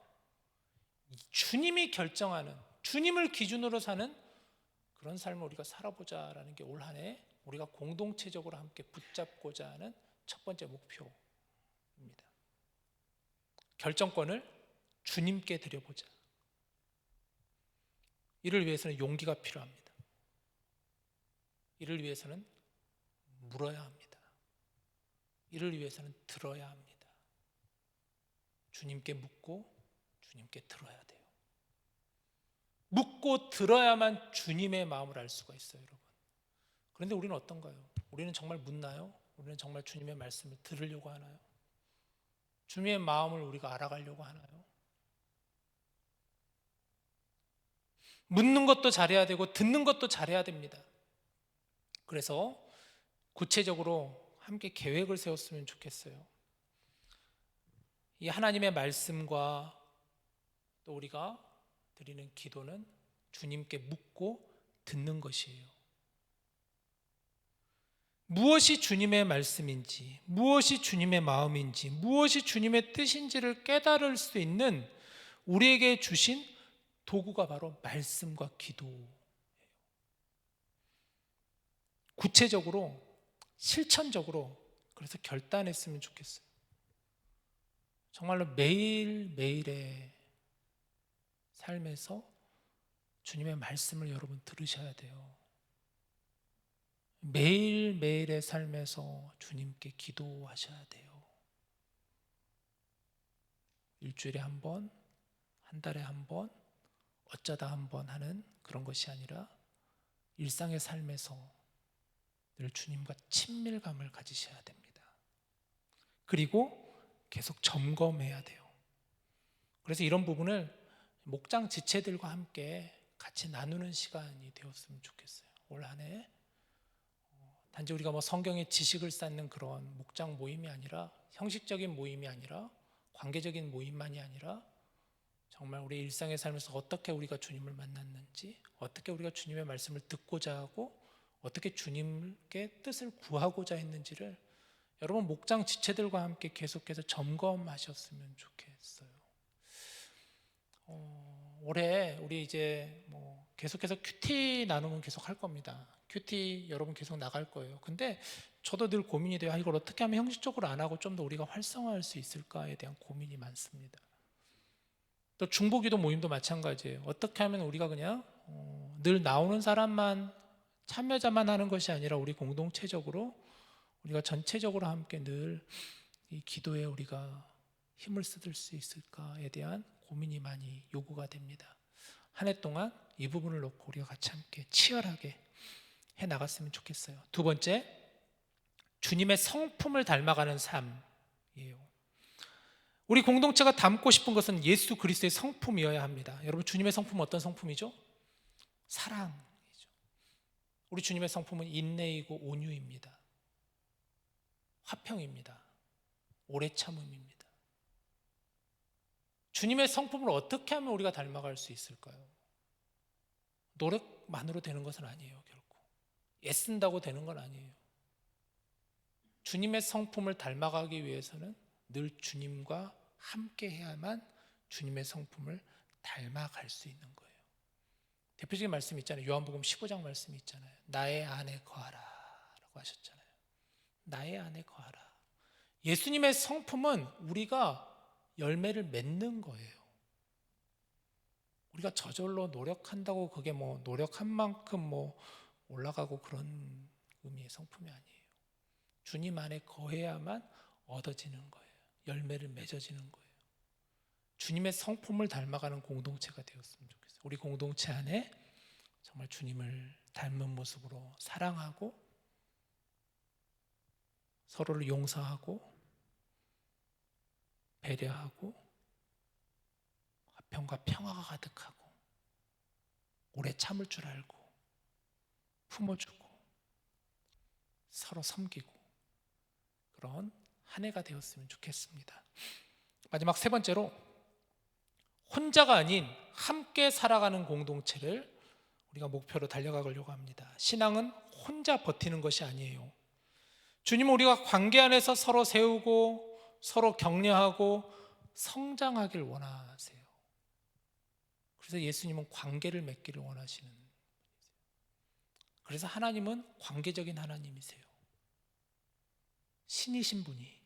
주님이 결정하는, 주님을 기준으로 사는 그런 삶을 우리가 살아보자라는 게 올 한 해 우리가 공동체적으로 함께 붙잡고자 하는 첫 번째 목표입니다. 결정권을 주님께 드려보자. 이를 위해서는 용기가 필요합니다. 이를 위해서는 물어야 합니다. 이를 위해서는 들어야 합니다. 주님께 묻고 주님께 들어야 돼요. 묻고 들어야만 주님의 마음을 알 수가 있어요, 여러분. 그런데 우리는 어떤가요? 우리는 정말 묻나요? 우리는 정말 주님의 말씀을 들으려고 하나요? 주님의 마음을 우리가 알아가려고 하나요? 묻는 것도 잘해야 되고 듣는 것도 잘해야 됩니다. 그래서 구체적으로 함께 계획을 세웠으면 좋겠어요. 이 하나님의 말씀과 또 우리가 드리는 기도는 주님께 묻고 듣는 것이에요. 무엇이 주님의 말씀인지, 무엇이 주님의 마음인지, 무엇이 주님의 뜻인지를 깨달을 수 있는 우리에게 주신 도구가 바로 말씀과 기도예요. 구체적으로, 실천적으로 그래서 결단했으면 좋겠어요. 정말로 매일매일의 삶에서 주님의 말씀을 여러분 들으셔야 돼요. 매일매일의 삶에서 주님께 기도하셔야 돼요. 일주일에 한 번, 한 달에 한 번, 어쩌다 한 번 하는 그런 것이 아니라 일상의 삶에서 늘 주님과 친밀감을 가지셔야 됩니다. 그리고 계속 점검해야 돼요. 그래서 이런 부분을 목장 지체들과 함께 같이 나누는 시간이 되었으면 좋겠어요. 올 한 해 단지 우리가 성경의 지식을 쌓는 그런 목장 모임이 아니라, 형식적인 모임이 아니라, 관계적인 모임만이 아니라 정말 우리 일상의 삶에서 어떻게 우리가 주님을 만났는지, 어떻게 우리가 주님의 말씀을 듣고자 하고 어떻게 주님께 뜻을 구하고자 했는지를 여러분 목장 지체들과 함께 계속해서 점검하셨으면 좋겠어요. 올해 우리 이제 계속해서 큐티 나눔은 계속 할 겁니다. 큐티 여러분 계속 나갈 거예요. 근데 저도 늘 고민이 돼요. 이걸 어떻게 하면 형식적으로 안 하고 좀 더 우리가 활성화할 수 있을까에 대한 고민이 많습니다. 또 중보기도 모임도 마찬가지예요. 어떻게 하면 우리가 그냥 늘 나오는 사람만, 참여자만 하는 것이 아니라 우리 공동체적으로 우리가 전체적으로 함께 늘 이 기도에 우리가 힘을 쏟을 수 있을까에 대한 고민이 많이 요구가 됩니다. 한 해 동안 이 부분을 놓고 우리가 같이 함께 치열하게 해 나갔으면 좋겠어요. 두 번째, 주님의 성품을 닮아가는 삶이에요. 우리 공동체가 닮고 싶은 것은 예수 그리스도의 성품이어야 합니다. 여러분, 주님의 성품은 어떤 성품이죠? 사랑이죠. 우리 주님의 성품은 인내이고 온유입니다. 화평입니다. 오래 참음입니다. 주님의 성품을 어떻게 하면 우리가 닮아갈 수 있을까요? 노력만으로 되는 것은 아니에요. 결코 애쓴다고 되는 건 아니에요. 주님의 성품을 닮아가기 위해서는 늘 주님과 함께 해야만 주님의 성품을 닮아갈 수 있는 거예요. 대표적인 말씀이 있잖아요. 요한복음 15장 말씀이 있잖아요. 나의 안에 거하라 라고 하셨잖아요. 나의 안에 거하라. 예수님의 성품은 우리가 열매를 맺는 거예요. 우리가 저절로 노력한다고 그게 노력한 만큼 올라가고 그런 의미의 성품이 아니에요. 주님 안에 거해야만 얻어지는 거예요. 열매를 맺어지는 거예요. 주님의 성품을 닮아가는 공동체가 되었으면 좋겠어요. 우리 공동체 안에 정말 주님을 닮은 모습으로 사랑하고 서로를 용서하고 배려하고 화평과 평화가 가득하고 오래 참을 줄 알고 품어주고 서로 섬기고 그런 한 해가 되었으면 좋겠습니다. 마지막 세 번째로, 혼자가 아닌 함께 살아가는 공동체를 우리가 목표로 달려가려고 합니다. 신앙은 혼자 버티는 것이 아니에요. 주님은 우리가 관계 안에서 서로 세우고 서로 격려하고 성장하길 원하세요. 그래서 예수님은 관계를 맺기를 원하시는, 그래서 하나님은 관계적인 하나님이세요. 신이신 분이,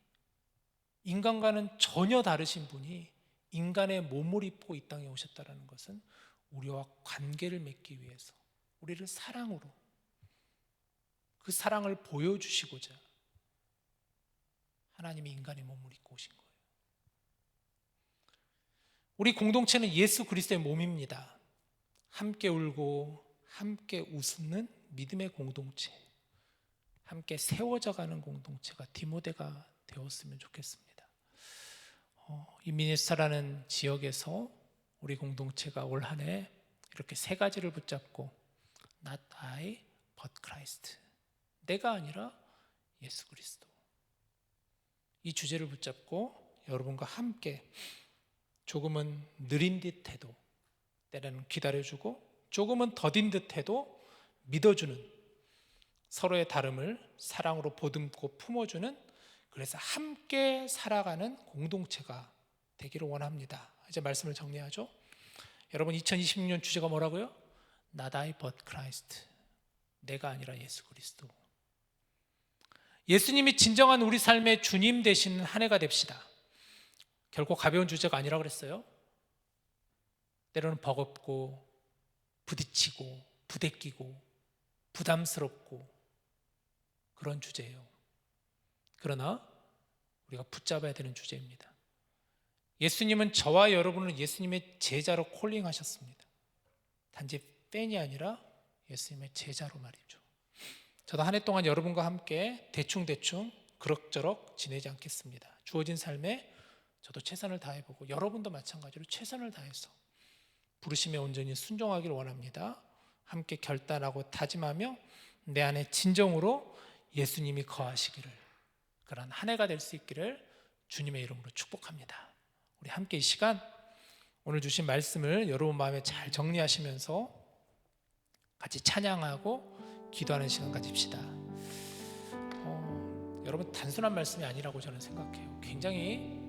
인간과는 전혀 다르신 분이 인간의 몸을 입고 이 땅에 오셨다는 것은 우리와 관계를 맺기 위해서, 우리를 사랑으로, 그 사랑을 보여주시고자 하나님이 인간의 몸을 입고 오신 거예요. 우리 공동체는 예수 그리스도의 몸입니다. 함께 울고 함께 웃는 믿음의 공동체, 함께 세워져가는 공동체가 디모데가 되었으면 좋겠습니다. 이 미네소타라는 지역에서 우리 공동체가 올 한 해 이렇게 세 가지를 붙잡고 Not I but Christ, 내가 아니라 예수 그리스도, 이 주제를 붙잡고 여러분과 함께 조금은 느린 듯해도 때로는 기다려주고 조금은 더딘 듯해도 믿어주는, 서로의 다름을 사랑으로 보듬고 품어주는, 그래서 함께 살아가는 공동체가 되기를 원합니다. 이제 말씀을 정리하죠. 여러분, 2026년 주제가 뭐라고요? Not I but Christ, 내가 아니라 예수 그리스도. 예수님이 진정한 우리 삶의 주님 되시는 한 해가 됩시다. 결코 가벼운 주제가 아니라 그랬어요. 때로는 버겁고 부딪히고 부대끼고 부담스럽고 그런 주제예요. 그러나 우리가 붙잡아야 되는 주제입니다. 예수님은 저와 여러분을 예수님의 제자로 콜링하셨습니다. 단지 팬이 아니라 예수님의 제자로 말이죠. 저도 한 해 동안 여러분과 함께 대충대충 그럭저럭 지내지 않겠습니다. 주어진 삶에 저도 최선을 다해보고 여러분도 마찬가지로 최선을 다해서 부르심에 온전히 순종하기를 원합니다. 함께 결단하고 다짐하며 내 안에 진정으로 예수님이 거하시기를, 그런 한 해가 될 수 있기를 주님의 이름으로 축복합니다. 우리 함께 이 시간 오늘 주신 말씀을 여러분 마음에 잘 정리하시면서 같이 찬양하고 기도하는 시간 가집시다. 여러분, 단순한 말씀이 아니라고 저는 생각해요. 굉장히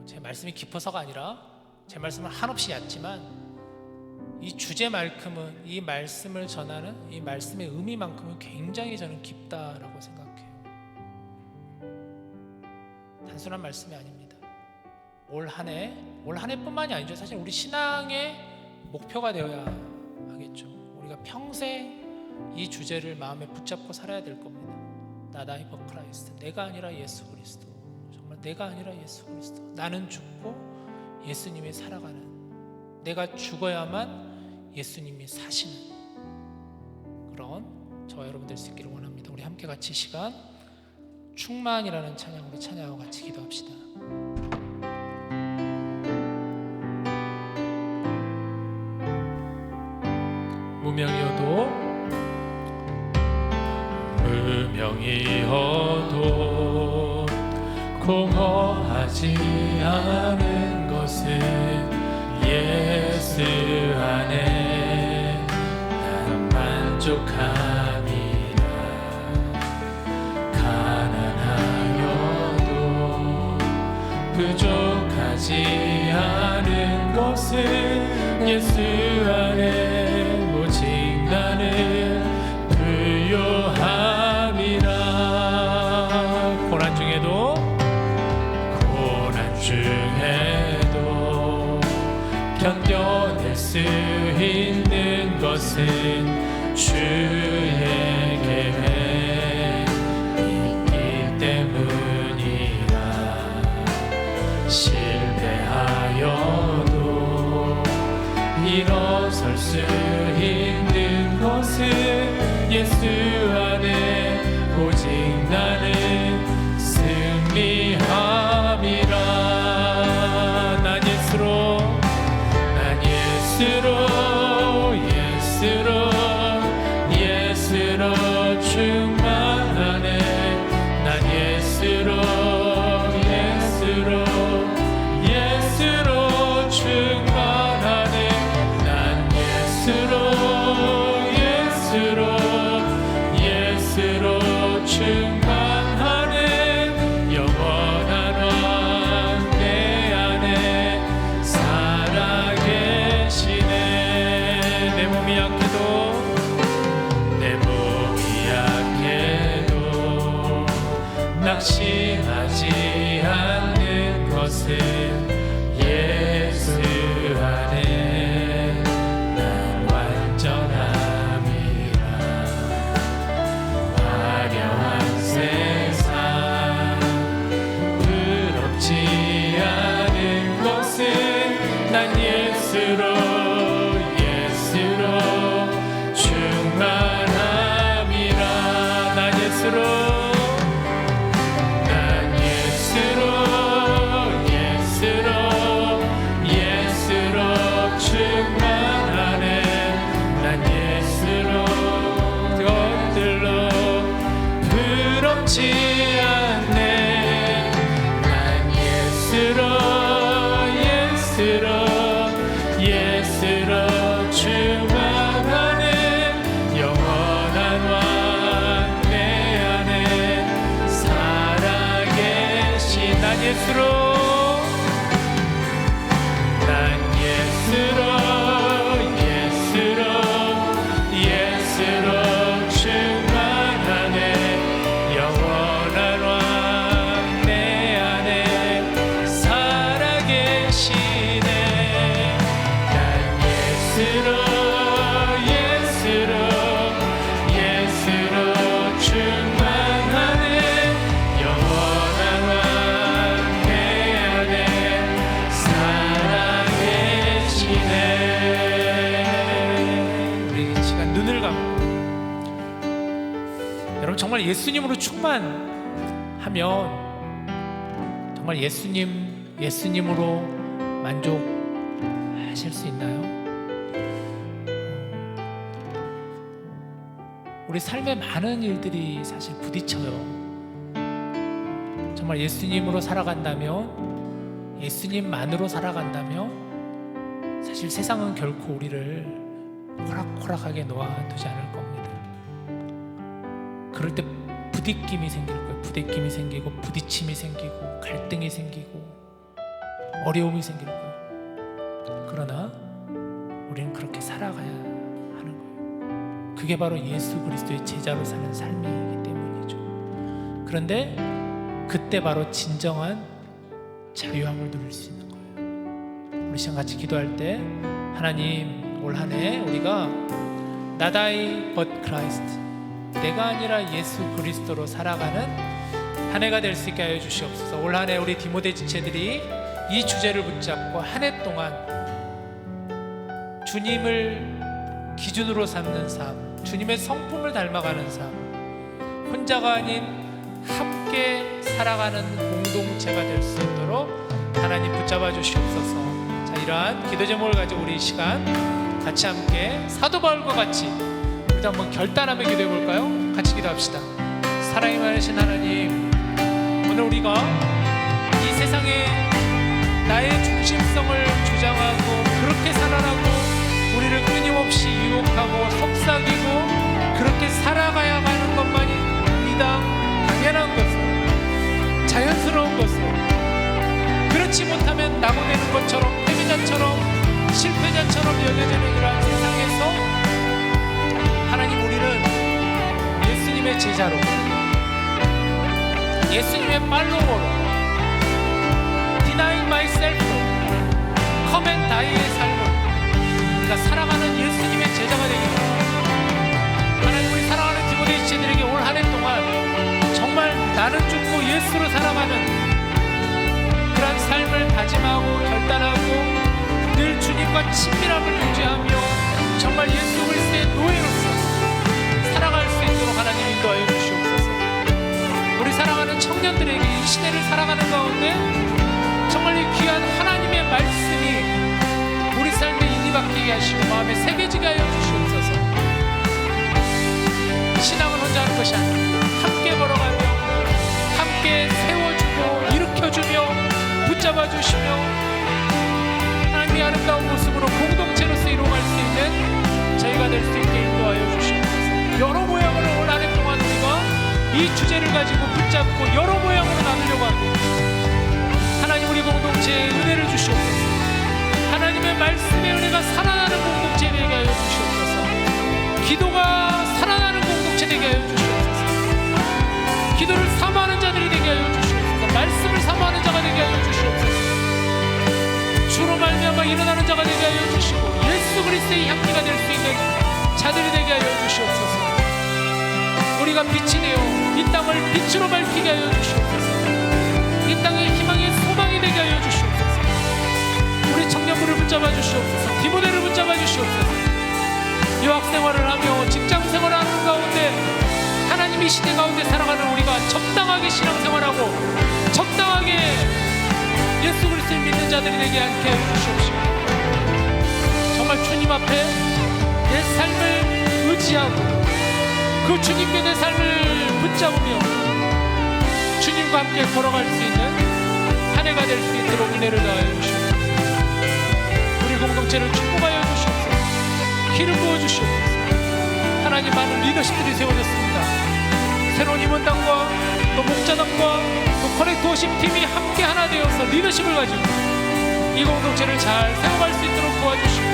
제 말씀이 깊어서가 아니라 제 말씀은 한없이 얕지만 이 주제만큼은, 이 말씀을 전하는 이 말씀의 의미만큼은 굉장히 저는 깊다라고 생각해요. 단순한 말씀이 아닙니다. 올 한 해뿐만이 아니죠. 사실 우리 신앙의 목표가 되어야 하겠죠. 우리가 평생 이 주제를 마음에 붙잡고 살아야 될 겁니다. Not I but Christ, 내가 아니라 예수 그리스도. 정말 내가 아니라 예수 그리스도. 나는 죽고 예수님이 살아가는, 내가 죽어야만 예수님이 사시는 그런 저와 여러분 될 수 있기를 원합니다. 우리 함께 같이 이 시간 충만이라는 찬양으로 찬양하고 같이 기도합시다. 무명이어도 공허하지 않은 것은 예수 안에 나는 만족함이라. 가난하여도 부족하지 않은 것은 예수 안에 오직 나는 부요함이라. 고난 중에도 견뎌낼 수 있는 것은 주의 계획 있기 때문이라. 실패하여도 일어설 수 있는 것은 예수 안에 오직 나는 승리함이라. 예수로 충만하네. 난 예수로 충만하네. 난 예수로 충만하네. 의심하지 않는 것은 예수 안에 난 완전함이라. 화려한 세상 부럽지 않은 것은 난 예수로 충만함이라. 난 예수로 정말 예수님으로 충만하면 정말 예수님으로 만족하실 수 있나요? 우리 삶에 많은 일들이 사실 부딪혀요. 정말 예수님으로 살아간다면, 예수님만으로 살아간다면 사실 세상은 결코 우리를 호락호락하게 놓아두지 않을 겁니다. 그럴 때 부딪힘이 생길 거예요. 부딪힘이 생기고 부딪힘이 생기고 갈등이 생기고 어려움이 생길 거예요. 그러나 우리는 그렇게 살아가야 하는 거예요. 그게 바로 예수 그리스도의 제자로 사는 삶이기 때문이죠. 그런데 그때 바로 진정한 자유함을 누릴 수 있는 거예요. 우리 시간 같이 기도할 때 하나님, 올 한 해 우리가 Not I but Christ, 내가 아니라 예수 그리스도로 살아가는 한 해가 될 수 있게 하여 주시옵소서. 올 한 해 우리 디모데 지체들이 이 주제를 붙잡고 한 해 동안 주님을 기준으로 삼는 삶, 주님의 성품을 닮아가는 삶, 혼자가 아닌 함께 살아가는 공동체가 될 수 있도록 하나님 붙잡아 주시옵소서. 자, 이러한 기도 제목을 가지고 우리 이 시간 같이 함께 사도 바울과 같이 우리도 한번 결단하며 기도해 볼까요? 같이 기도합시다. 사랑이 많으신 하나님, 오늘 우리가 이 세상에 나의 중심성을 주장하고 그렇게 살아가고 우리를 끊임없이 유혹하고 속삭이고 그렇게 살아가야 하는 것만이 당연한 것으로, 자연스러운 것으로, 그렇지 못하면 낙오되는 것처럼, 패배자처럼, 실패자처럼 여겨지는 이러한 세상에서 하나님, 우리는 예수님의 제자로, 예수님의 팔로워로, denying myself로, come and die의 삶을 우리가 살아가는 예수님의 제자가 되기를 하나님, 우리 사랑하는 디모데 지체들에게 올 한 해 동안 정말 나는 죽고 예수로 살아가는 그런 삶을 다짐하고 결단하고 늘 주님과 친밀함을 유지하며 정말 예수 그리스도의 노예로서 살아갈 수 있도록 하나님 인도하여 주시옵소서. 우리 사랑하는 청년들에게 이 시대를 살아가는 가운데 정말 이 귀한 하나님의 말씀이 우리 삶에 인이 박히게 하시고 마음에 새겨지게 하여 주시옵소서. 신앙은 혼자 하는 것이 아니라 함께 걸어가며 함께 세워주고 일으켜주며 붙잡아주시며 하나님의 아름다운 모습으로 공동체로서 이루어갈 수 있는 저희가 될 수 있게 인도하여 주시옵소서. 여러 모양으로 올 한 해 동안 우리가 이 주제를 가지고 붙잡고 여러 모양으로 나누려고 합니다. 하나님, 우리 공동체에 은혜를 주시옵소서. 하나님의 말씀의 은혜가 살아나는 공동체 되게 하여 주시옵소서. 기도가 살아나는 공동체 되게 하여 주시옵소서. 기도를 사모하는 자들이 되게 하여 예수의 향기가 될 수 있는 자들이 되게 하여 주시옵소서. 우리가 빛이 되어 이 땅을 빛으로 밝히게 하여 주시옵소서. 이 땅의 희망의 소망이 되게 하여 주시옵소서. 우리 청년부를 붙잡아 주시옵소서. 디모데를 붙잡아 주시옵소서. 유학생활을 하며 직장생활을 하는 가운데 하나님이 시대 가운데 살아가는 우리가 적당하게 신앙생활하고 적당하게 예수 그리스도를 믿는 자들이 되게 하게 해 주시옵시고, 정말 주님 앞에 내 삶을 의지하고 그 주님께 내 삶을 붙잡으며 주님과 함께 걸어갈 수 있는 한 해가 될 수 있도록 은혜를 더하여 주시옵소서. 우리 공동체를 축복하여 주시옵소서. 기름 부어 주시옵소서. 하나님, 많은 리더십들이 세워졌습니다. 새로운 임원단과 또 목자단과 또 커넥트워십 팀이 함께 하나 되어서 리더십을 가지고 이 공동체를 잘 세워갈 수 있도록 도와주시고,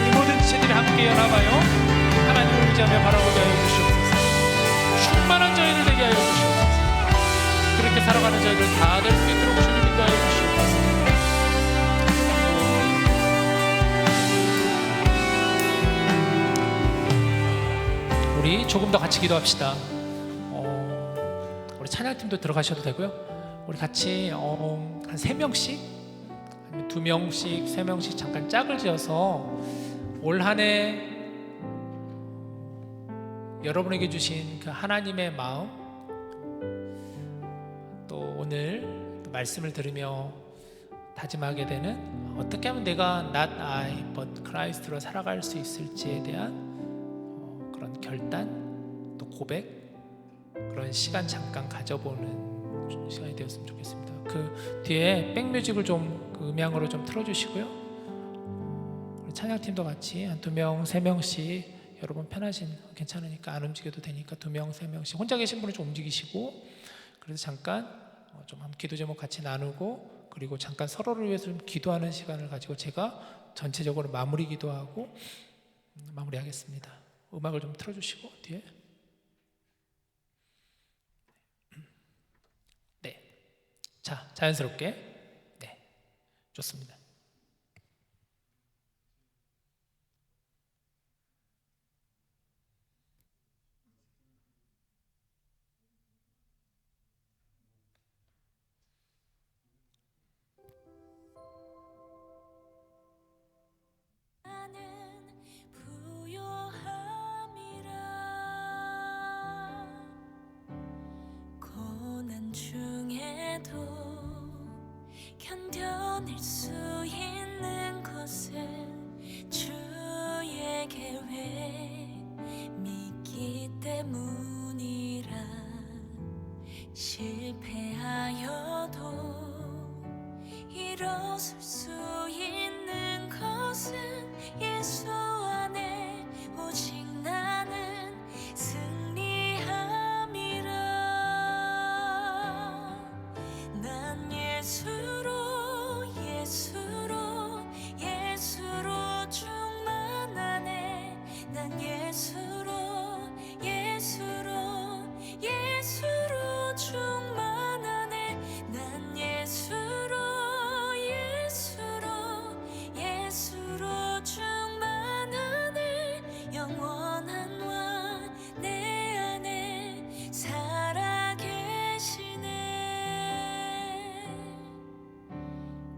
우리 모든 지체들이 함께 연합하여 하나님을 의지하며 바라보게 하여 주시옵소서. 충만한 저희를 되게 하여 주시옵소서. 그렇게 살아가는 저희들 다 될 수 있도록 주님 인도하여 주시옵소서. 우리 조금 더 같이 기도합시다. 우리 찬양팀도 들어가셔도 되고요. 우리 같이 한 3명씩 아니면 2명씩 3명씩 잠깐 짝을 지어서 올 한 해 여러분에게 주신 그 하나님의 마음, 또 오늘 또 말씀을 들으며 다짐하게 되는, 어떻게 하면 내가 not I but Christ로 살아갈 수 있을지에 대한 그런 결단, 또 고백, 그런 시간 잠깐 가져보는 시간이 되었으면 좋겠습니다. 그 뒤에 백뮤직을 좀 그 음향으로 좀 틀어주시고요. 우리 찬양팀도 같이 한 2명, 3명씩 여러분 편하신, 괜찮으니까 안 움직여도 되니까 2명, 3명씩 혼자 계신 분은 좀 움직이시고, 그래서 잠깐 좀 기도 제목 같이 나누고, 그리고 잠깐 서로를 위해서 좀 기도하는 시간을 가지고 제가 전체적으로 마무리 기도하고 마무리하겠습니다. 음악을 좀 틀어주시고 뒤에. 네, 자, 자연스럽게. 네, 좋습니다. 나는 부요함이라 고난 중에도 견뎌낼 수 있는 것은 주의 계획 믿기 때문이라. 실패하여도 일어설 수 있는 것은 예수 안에 오직 나는 승리함이라. 난 예수로 예수로 예수로 충만하네. 난 예수로 예수로 예수로 충만하네. 난 예수로 예수로 예수로 충만하네. 영원한 왕 내 안에 살아계시네.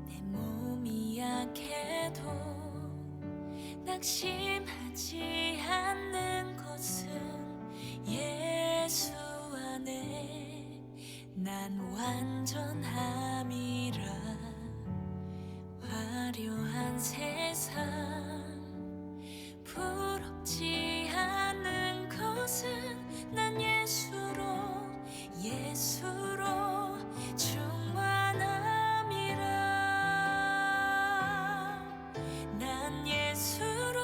내 몸이 약해도 낙심하지 않는 것은 예수 안에 난 완전함이라. 화려한 세상 부럽지 않은 것은 난 예수로 예수로 충만함이라. 난 예수로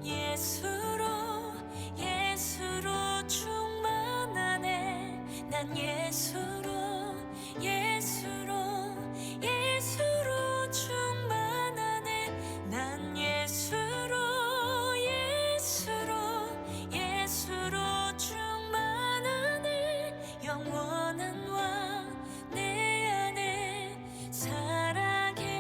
예수로 예수로 충만하네. 난 예수로 예수로 예수로 충만하네. 난 예수로 예수로 예수로 충만하네. 영원한 왕 내 안에 살아계시네.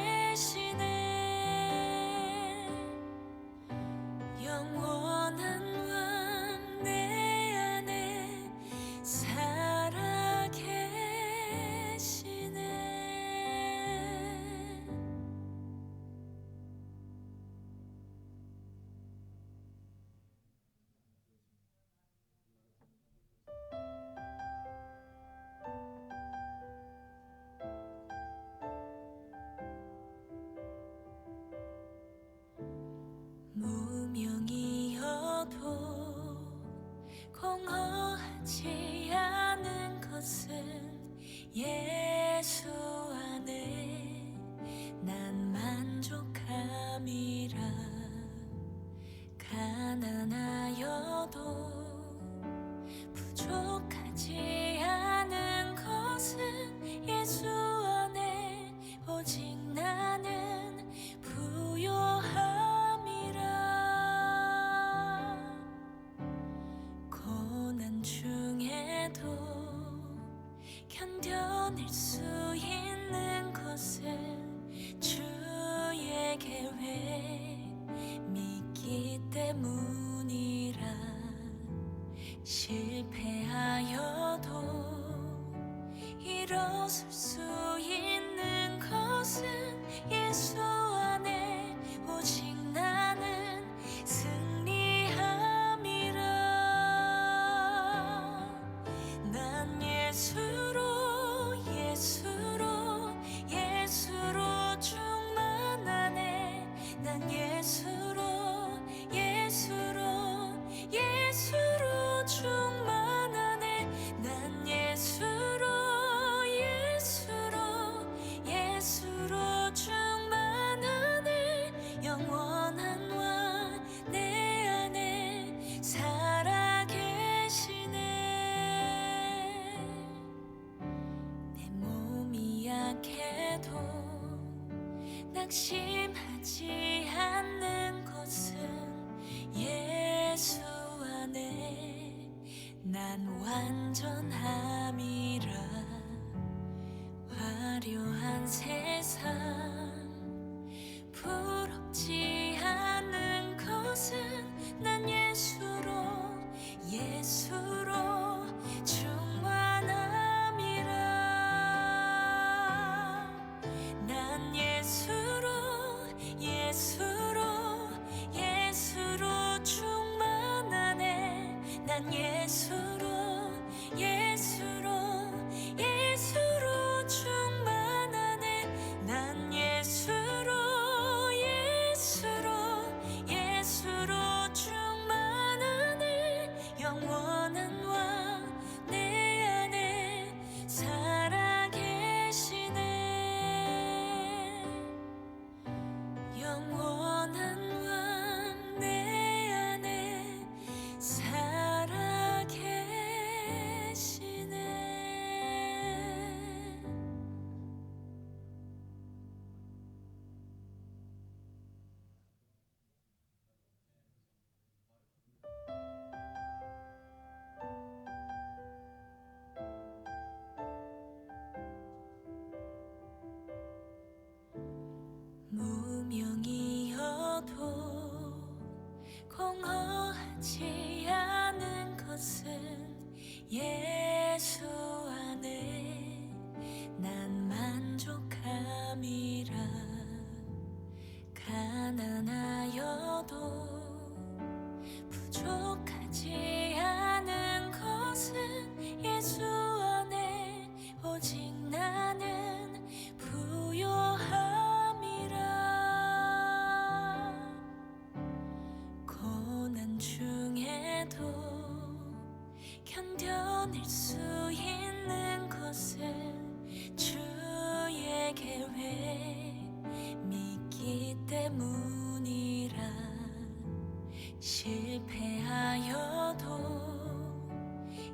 공허하지 않은 것은 예수 안에 난 만족함이라. 가난하여도 부족하지 않은 것은 예수 안에 오직 나는 부요함이라. 고난 중에도 견뎌낼 수 있는 것은 주의 계획 믿기 때문이라. 실패하여도 일어설 수 있는 것은 예수 안에 오직 나는 승리함이라. 난 예수로 충만하네. 난 예수로 충만하네. 난 예수로 충만하네. 영원한 왕 내 안에 살아계시네. 내 몸이 약해도 낙심하지 않는 것은 예수 안에 난 완전함이라. 화려한 세상 부럽지 않은 것은 난 예수로 충만함이라. 난 예수로 충만하네. 난 예수로 충만하네. 난 예수로 충만하네. 영원한 왕 내 안에 살아계시네. 영원한 왕 내 안에 살아계시네. 무명이어도 공허하지 않은 것은 예수 안에 난 만족함이라. 가난하여도 부족하지 않은 것은 예수 안에 오직 나는 부요함이라. 고난 중에도 견뎌낼 수 있는 것은 주의 계획 믿기 때문이라. 실패하여도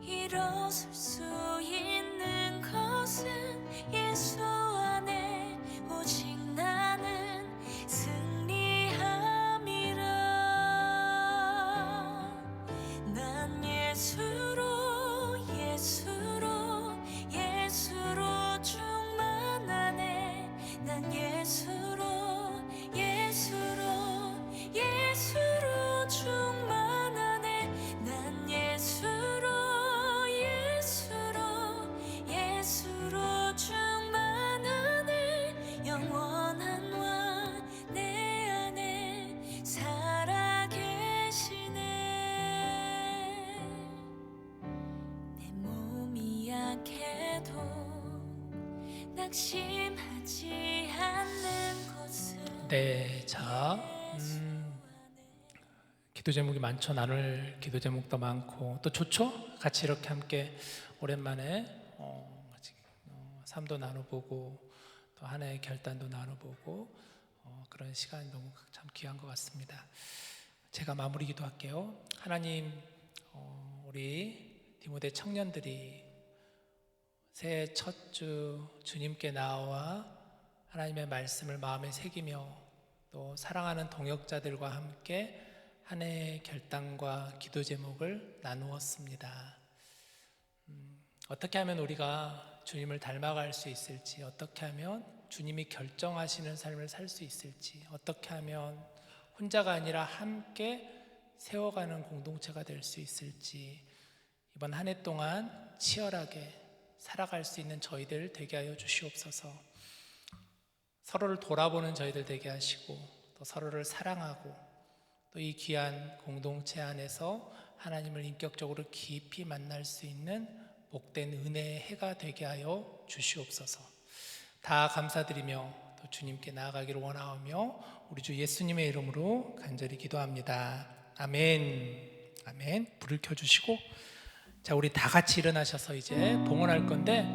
일어설 수 있는 것은 예수 안에 오직 나는 승리함이라. 난 예수로 충만하네. 난 예수로 충만하네. 난 예수로 충만하네. 영원한 왕 내 안에 살아계시네. 내 몸이 약해도 낙심하지 않는 것은 네, 자 기도 제목이 많죠. 나눌 기도 제목도 많고 또 좋죠. 같이 이렇게 함께 오랜만에 삶도 나눠보고 또 한 해의 결단도 나눠보고 그런 시간 너무 참 귀한 것 같습니다. 제가 마무리 기도할게요. 하나님, 우리 디모데 청년들이 새해 첫 주 주님께 나와 하나님의 말씀을 마음에 새기며 또 사랑하는 동역자들과 함께 한 해의 결단과 기도 제목을 나누었습니다. 어떻게 하면 우리가 주님을 닮아갈 수 있을지, 어떻게 하면 주님이 결정하시는 삶을 살 수 있을지, 어떻게 하면 혼자가 아니라 함께 세워가는 공동체가 될 수 있을지, 이번 한 해 동안 치열하게 살아갈 수 있는 저희들 되게 하여 주시옵소서. 서로를 돌아보는 저희들 되게 하시고 또 서로를 사랑하고 또 이 귀한 공동체 안에서 하나님을 인격적으로 깊이 만날 수 있는 복된 은혜의 해가 되게 하여 주시옵소서. 다 감사드리며 또 주님께 나아가기를 원하오며 우리 주 예수님의 이름으로 간절히 기도합니다. 아멘. 아멘. 불을 켜주시고, 자, 우리 다 같이 일어나셔서 이제 봉헌할 건데,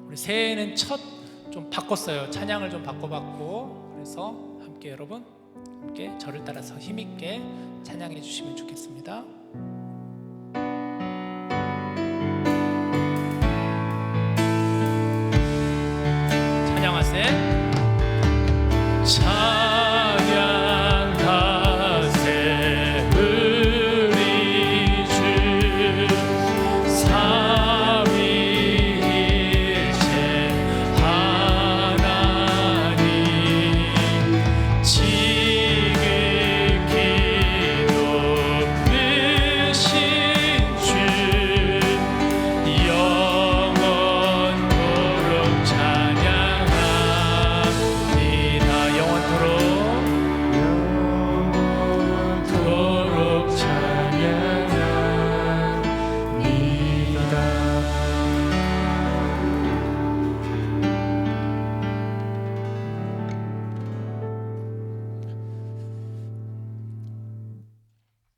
우리 새해에는 좀 바꿨어요. 찬양을 좀 바꿔봤고, 그래서 함께 여러분 함께 저를 따라서 힘있게 찬양해 주시면 좋겠습니다. 찬양하세. 찬양하세 우리 주 삼위일체 하나님 지극히 높으신 주 영원토록 찬양합니다. 영원토록 찬양합니다.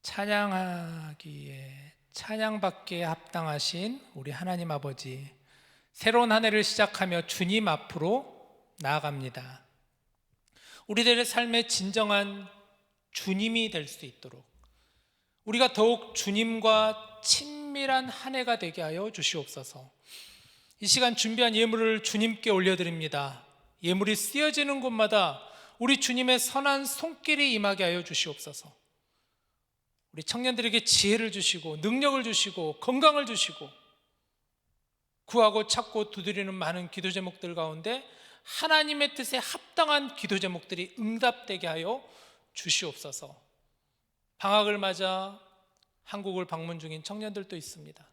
찬양하기에 찬양받기에 합당하신 우리 하나님 아버지, 새로운 한 해를 시작하며 주님 앞으로 나아갑니다. 우리들의 삶의 진정한 주님이 될 수 있도록 우리가 더욱 주님과 친밀한 한 해가 되게 하여 주시옵소서. 이 시간 준비한 예물을 주님께 올려드립니다. 예물이 쓰여지는 곳마다 우리 주님의 선한 손길이 임하게 하여 주시옵소서. 우리 청년들에게 지혜를 주시고 능력을 주시고 건강을 주시고 구하고 찾고 두드리는 많은 기도 제목들 가운데 하나님의 뜻에 합당한 기도 제목들이 응답되게 하여 주시옵소서. 방학을 맞아 한국을 방문 중인 청년들도 있습니다.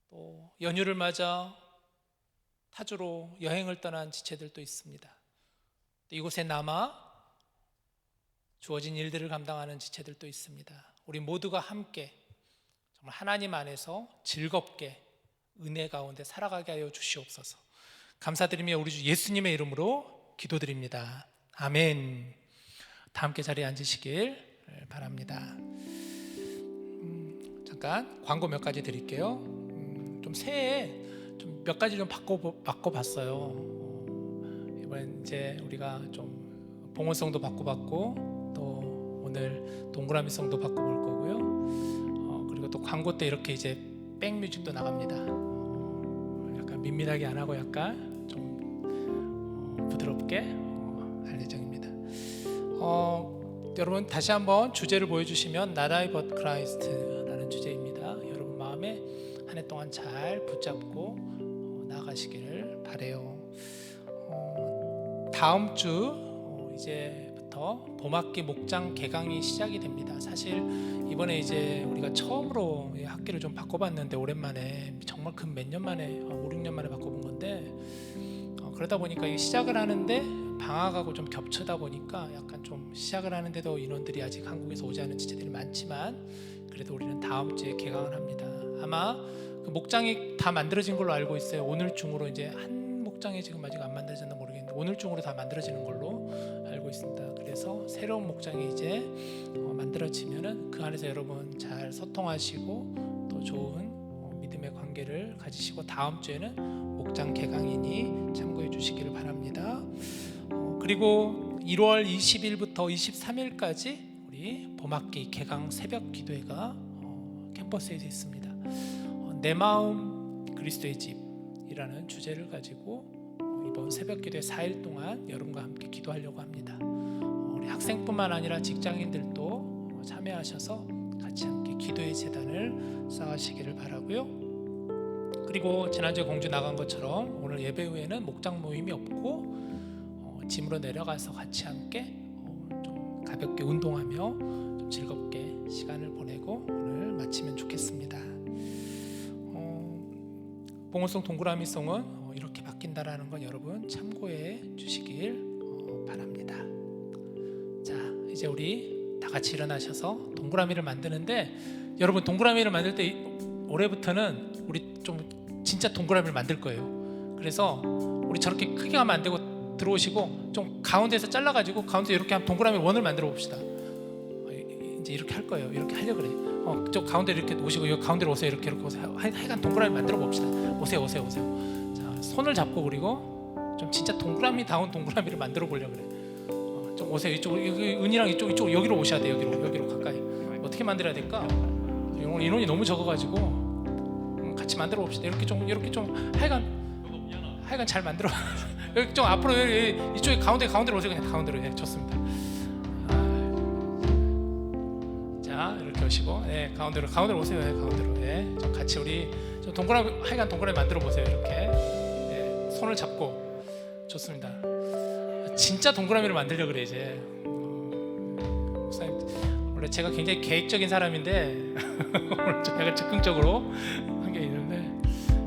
또 연휴를 맞아 타주로 여행을 떠난 지체들도 있습니다. 또 이곳에 남아 주어진 일들을 감당하는 지체들도 있습니다. 우리 모두가 함께 정말 하나님 안에서 즐겁게 은혜 가운데 살아가게 하여 주시옵소서. 감사드리며 우리 주 예수님의 이름으로 기도드립니다. 아멘. 다 함께 자리에 앉으시길 바랍니다. 잠깐 광고 몇 가지 드릴게요. 좀 새해에 좀 몇 가지 좀 바꿔봤어요. 이번엔 이제 우리가 좀 봉헌송도 바꿔봤고 또 오늘 동그라미송도 바꿔볼 거고요. 그리고 또 광고 때 이렇게 이제 백뮤직도 나갑니다. 약간 밋밋하게 안 하고 약간 좀 부드럽게 할 예정입니다. 여러분 다시 한번 주제를 보여주시면 Not I but Christ라는 주제입니다. 여러분 마음에 한 해 동안 잘 붙잡고 나아가시기를 바래요. 다음 주 이제부터 봄학기 목장 개강이 시작이 됩니다. 사실 이번에 이제 우리가 처음으로 학기를 좀 바꿔봤는데 오랜만에 정말 근 몇 년 만에 5, 6년 만에 바꿔본 건데 그러다 보니까 이 시작을 하는데 방학하고 좀 겹쳐다 보니까 약간 좀 시작을 하는데도 인원들이 아직 한국에서 오지 않은 지체들이 많지만 그래도 우리는 다음 주에 개강을 합니다. 아마 그 목장이 다 만들어진 걸로 알고 있어요. 오늘 중으로 이제 한 목장이 지금 아직 안 만들어졌나 모르겠는데 오늘 중으로 다 만들어지는 걸로 알고 있습니다. 그래서 통해서 새로운 목장이 이제 만들어지면은 그 안에서 여러분 잘 소통하시고 또 좋은 믿음의 관계를 가지시고 다음 주에는 목장 개강이니 참고해 주시기를 바랍니다. 그리고 1월 20일부터 23일까지 우리 봄학기 개강 새벽 기도회가 캠퍼스에서 있습니다. 내 마음 그리스도의 집이라는 주제를 가지고 이번 새벽 기도회 4일 동안 여러분과 함께 기도하려고 합니다. 우리 학생뿐만 아니라 직장인들도 참여하셔서 같이 함께 기도의 재단을 쌓으시기를 바라고요. 그리고 지난주에 공지 나간 것처럼 오늘 예배 후에는 목장 모임이 없고 짐으로 내려가서 같이 함께 좀 가볍게 운동하며 좀 즐겁게 시간을 보내고 오늘 마치면 좋겠습니다. 봉헌송 동그라미송은 이렇게 바뀐다라는 건 여러분 참고해 주시길 바랍니다. 자, 이제 우리 다 같이 일어나셔서 동그라미를 만드는데 여러분 동그라미를 만들 때 올해부터는 우리 좀 진짜 동그라미를 만들 거예요. 그래서 우리 저렇게 크게 하면 안 되고 들어오시고 좀 가운데서 잘라가지고 가운데 이렇게 한 동그라미 원을 만들어 봅시다. 이제 이렇게 할 거예요. 이렇게 하려고 그래. 저 가운데 이렇게 오시고 여기 가운데로 오세요. 이렇게 오세요. 하여간 동그라미 만들어 봅시다. 오세요. 자, 손을 잡고 그리고 좀 진짜 동그라미다운 동그라미를 만들어 보려고 그래. 좀 오세요. 이쪽 여기 은이랑 이쪽 여기로 오셔야 돼. 여기로 가까이. 어떻게 만들어야 될까? 오늘 인원이 너무 적어가지고 같이 만들어 봅시다. 이렇게 좀 하여간 잘 만들어. 여기 좀 앞으로 이쪽에 가운데로 오세요. 그냥 가운데로. 네, 좋습니다. 자, 이렇게 오시고, 네, 가운데로 오세요. 네, 가운데로. 네, 좀 같이 우리 좀 하여간 동그라미 만들어 보세요. 이렇게. 네, 손을 잡고. 좋습니다. 진짜 동그라미를 만들려고 그래 이제. 목사님, 원래 제가 굉장히 계획적인 사람인데 오늘 좀 약간 즉흥적으로 한 게 있는데,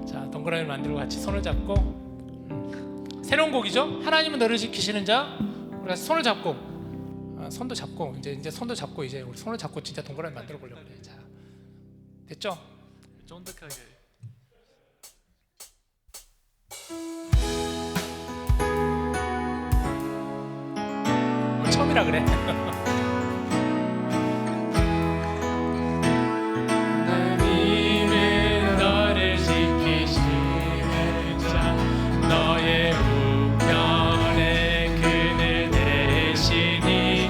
자, 동그라미를 만들고 같이 손을 잡고. 새로운 곡이죠. 하나님은 너를 지키시는 자. 우리가 손을 잡고, 손도 잡고 이제 손도 잡고 이제 우리 손을 잡고 진짜 동그라미 만들어 보려고 그래. 자, 됐죠? 쫀득하게. 처음이라 그래. 하나님은 너를 지키시는 자, 너의 우편에 그늘 대시니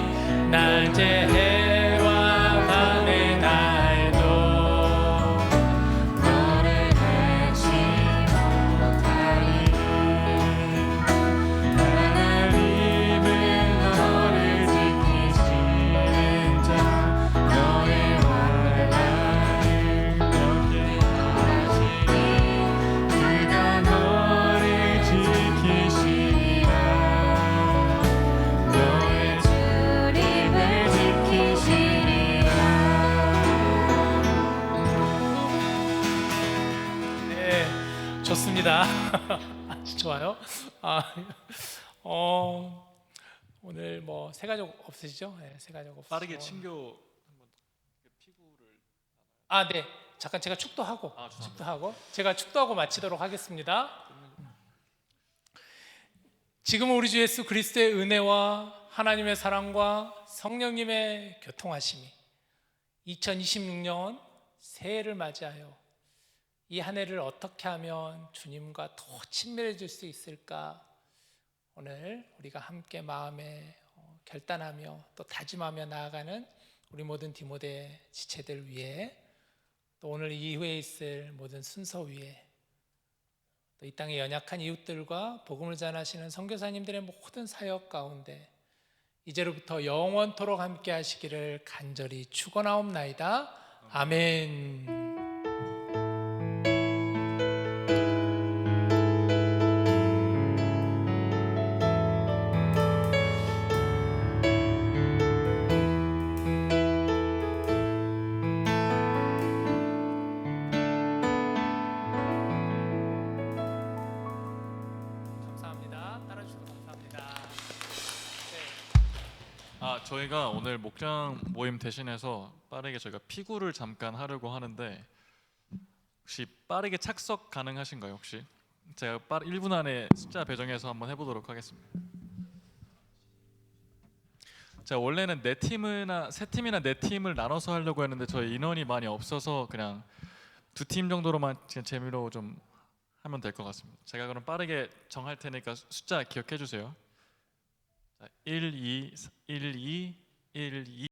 낮에 해와 밤의 날도 너를 해치 못하리. 하나님은 너를 지키시는 자, 너의 환난을 경계하시니 그가 너를 지키시리라. 너의 출입을 지키시리라. 네, 좋습니다. 아주 좋아요. 오늘 뭐 새가족 없으시죠? 네, 새가족 없으시죠? 빠르게 친교 한번 피구를. 네. 잠깐 제가 축도하고 죄송합니다. 제가 축도하고 마치도록 하겠습니다. 지금 우리 주 예수 그리스도의 은혜와 하나님의 사랑과 성령님의 교통하심이 2026년 새해를 맞이하여 이 한 해를 어떻게 하면 주님과 더 친밀해질 수 있을까, 오늘 우리가 함께 마음에 결단하며 또 다짐하며 나아가는 우리 모든 디모데 지체들 위해, 또 오늘 이후에 있을 모든 순서 위에, 또 이 땅의 연약한 이웃들과 복음을 전하시는 선교사님들의 모든 사역 가운데 이제로부터 영원토록 함께 하시기를 간절히 축원하옵나이다. 아멘. 감사합니다. 따라주셔서 감사합니다. 저희가 오늘 목장 모임 대신해서 빠르게 저희가 피구를 잠깐 하려고 하는데 혹시 빠르게 착석 가능하신가요? 혹시 제가 1분 안에 숫자 배정해서 한번 해보도록 하겠습니다. 제가 원래는 네 팀이나 세 팀이나 네 팀을 나눠서 하려고 했는데 저희 인원이 많이 없어서 그냥 두 팀 정도로만 그냥 재미로 좀 하면 될 것 같습니다. 제가 그럼 빠르게 정할 테니까 숫자 기억해 주세요. 자, 1, 2, 1, 2, 1, 2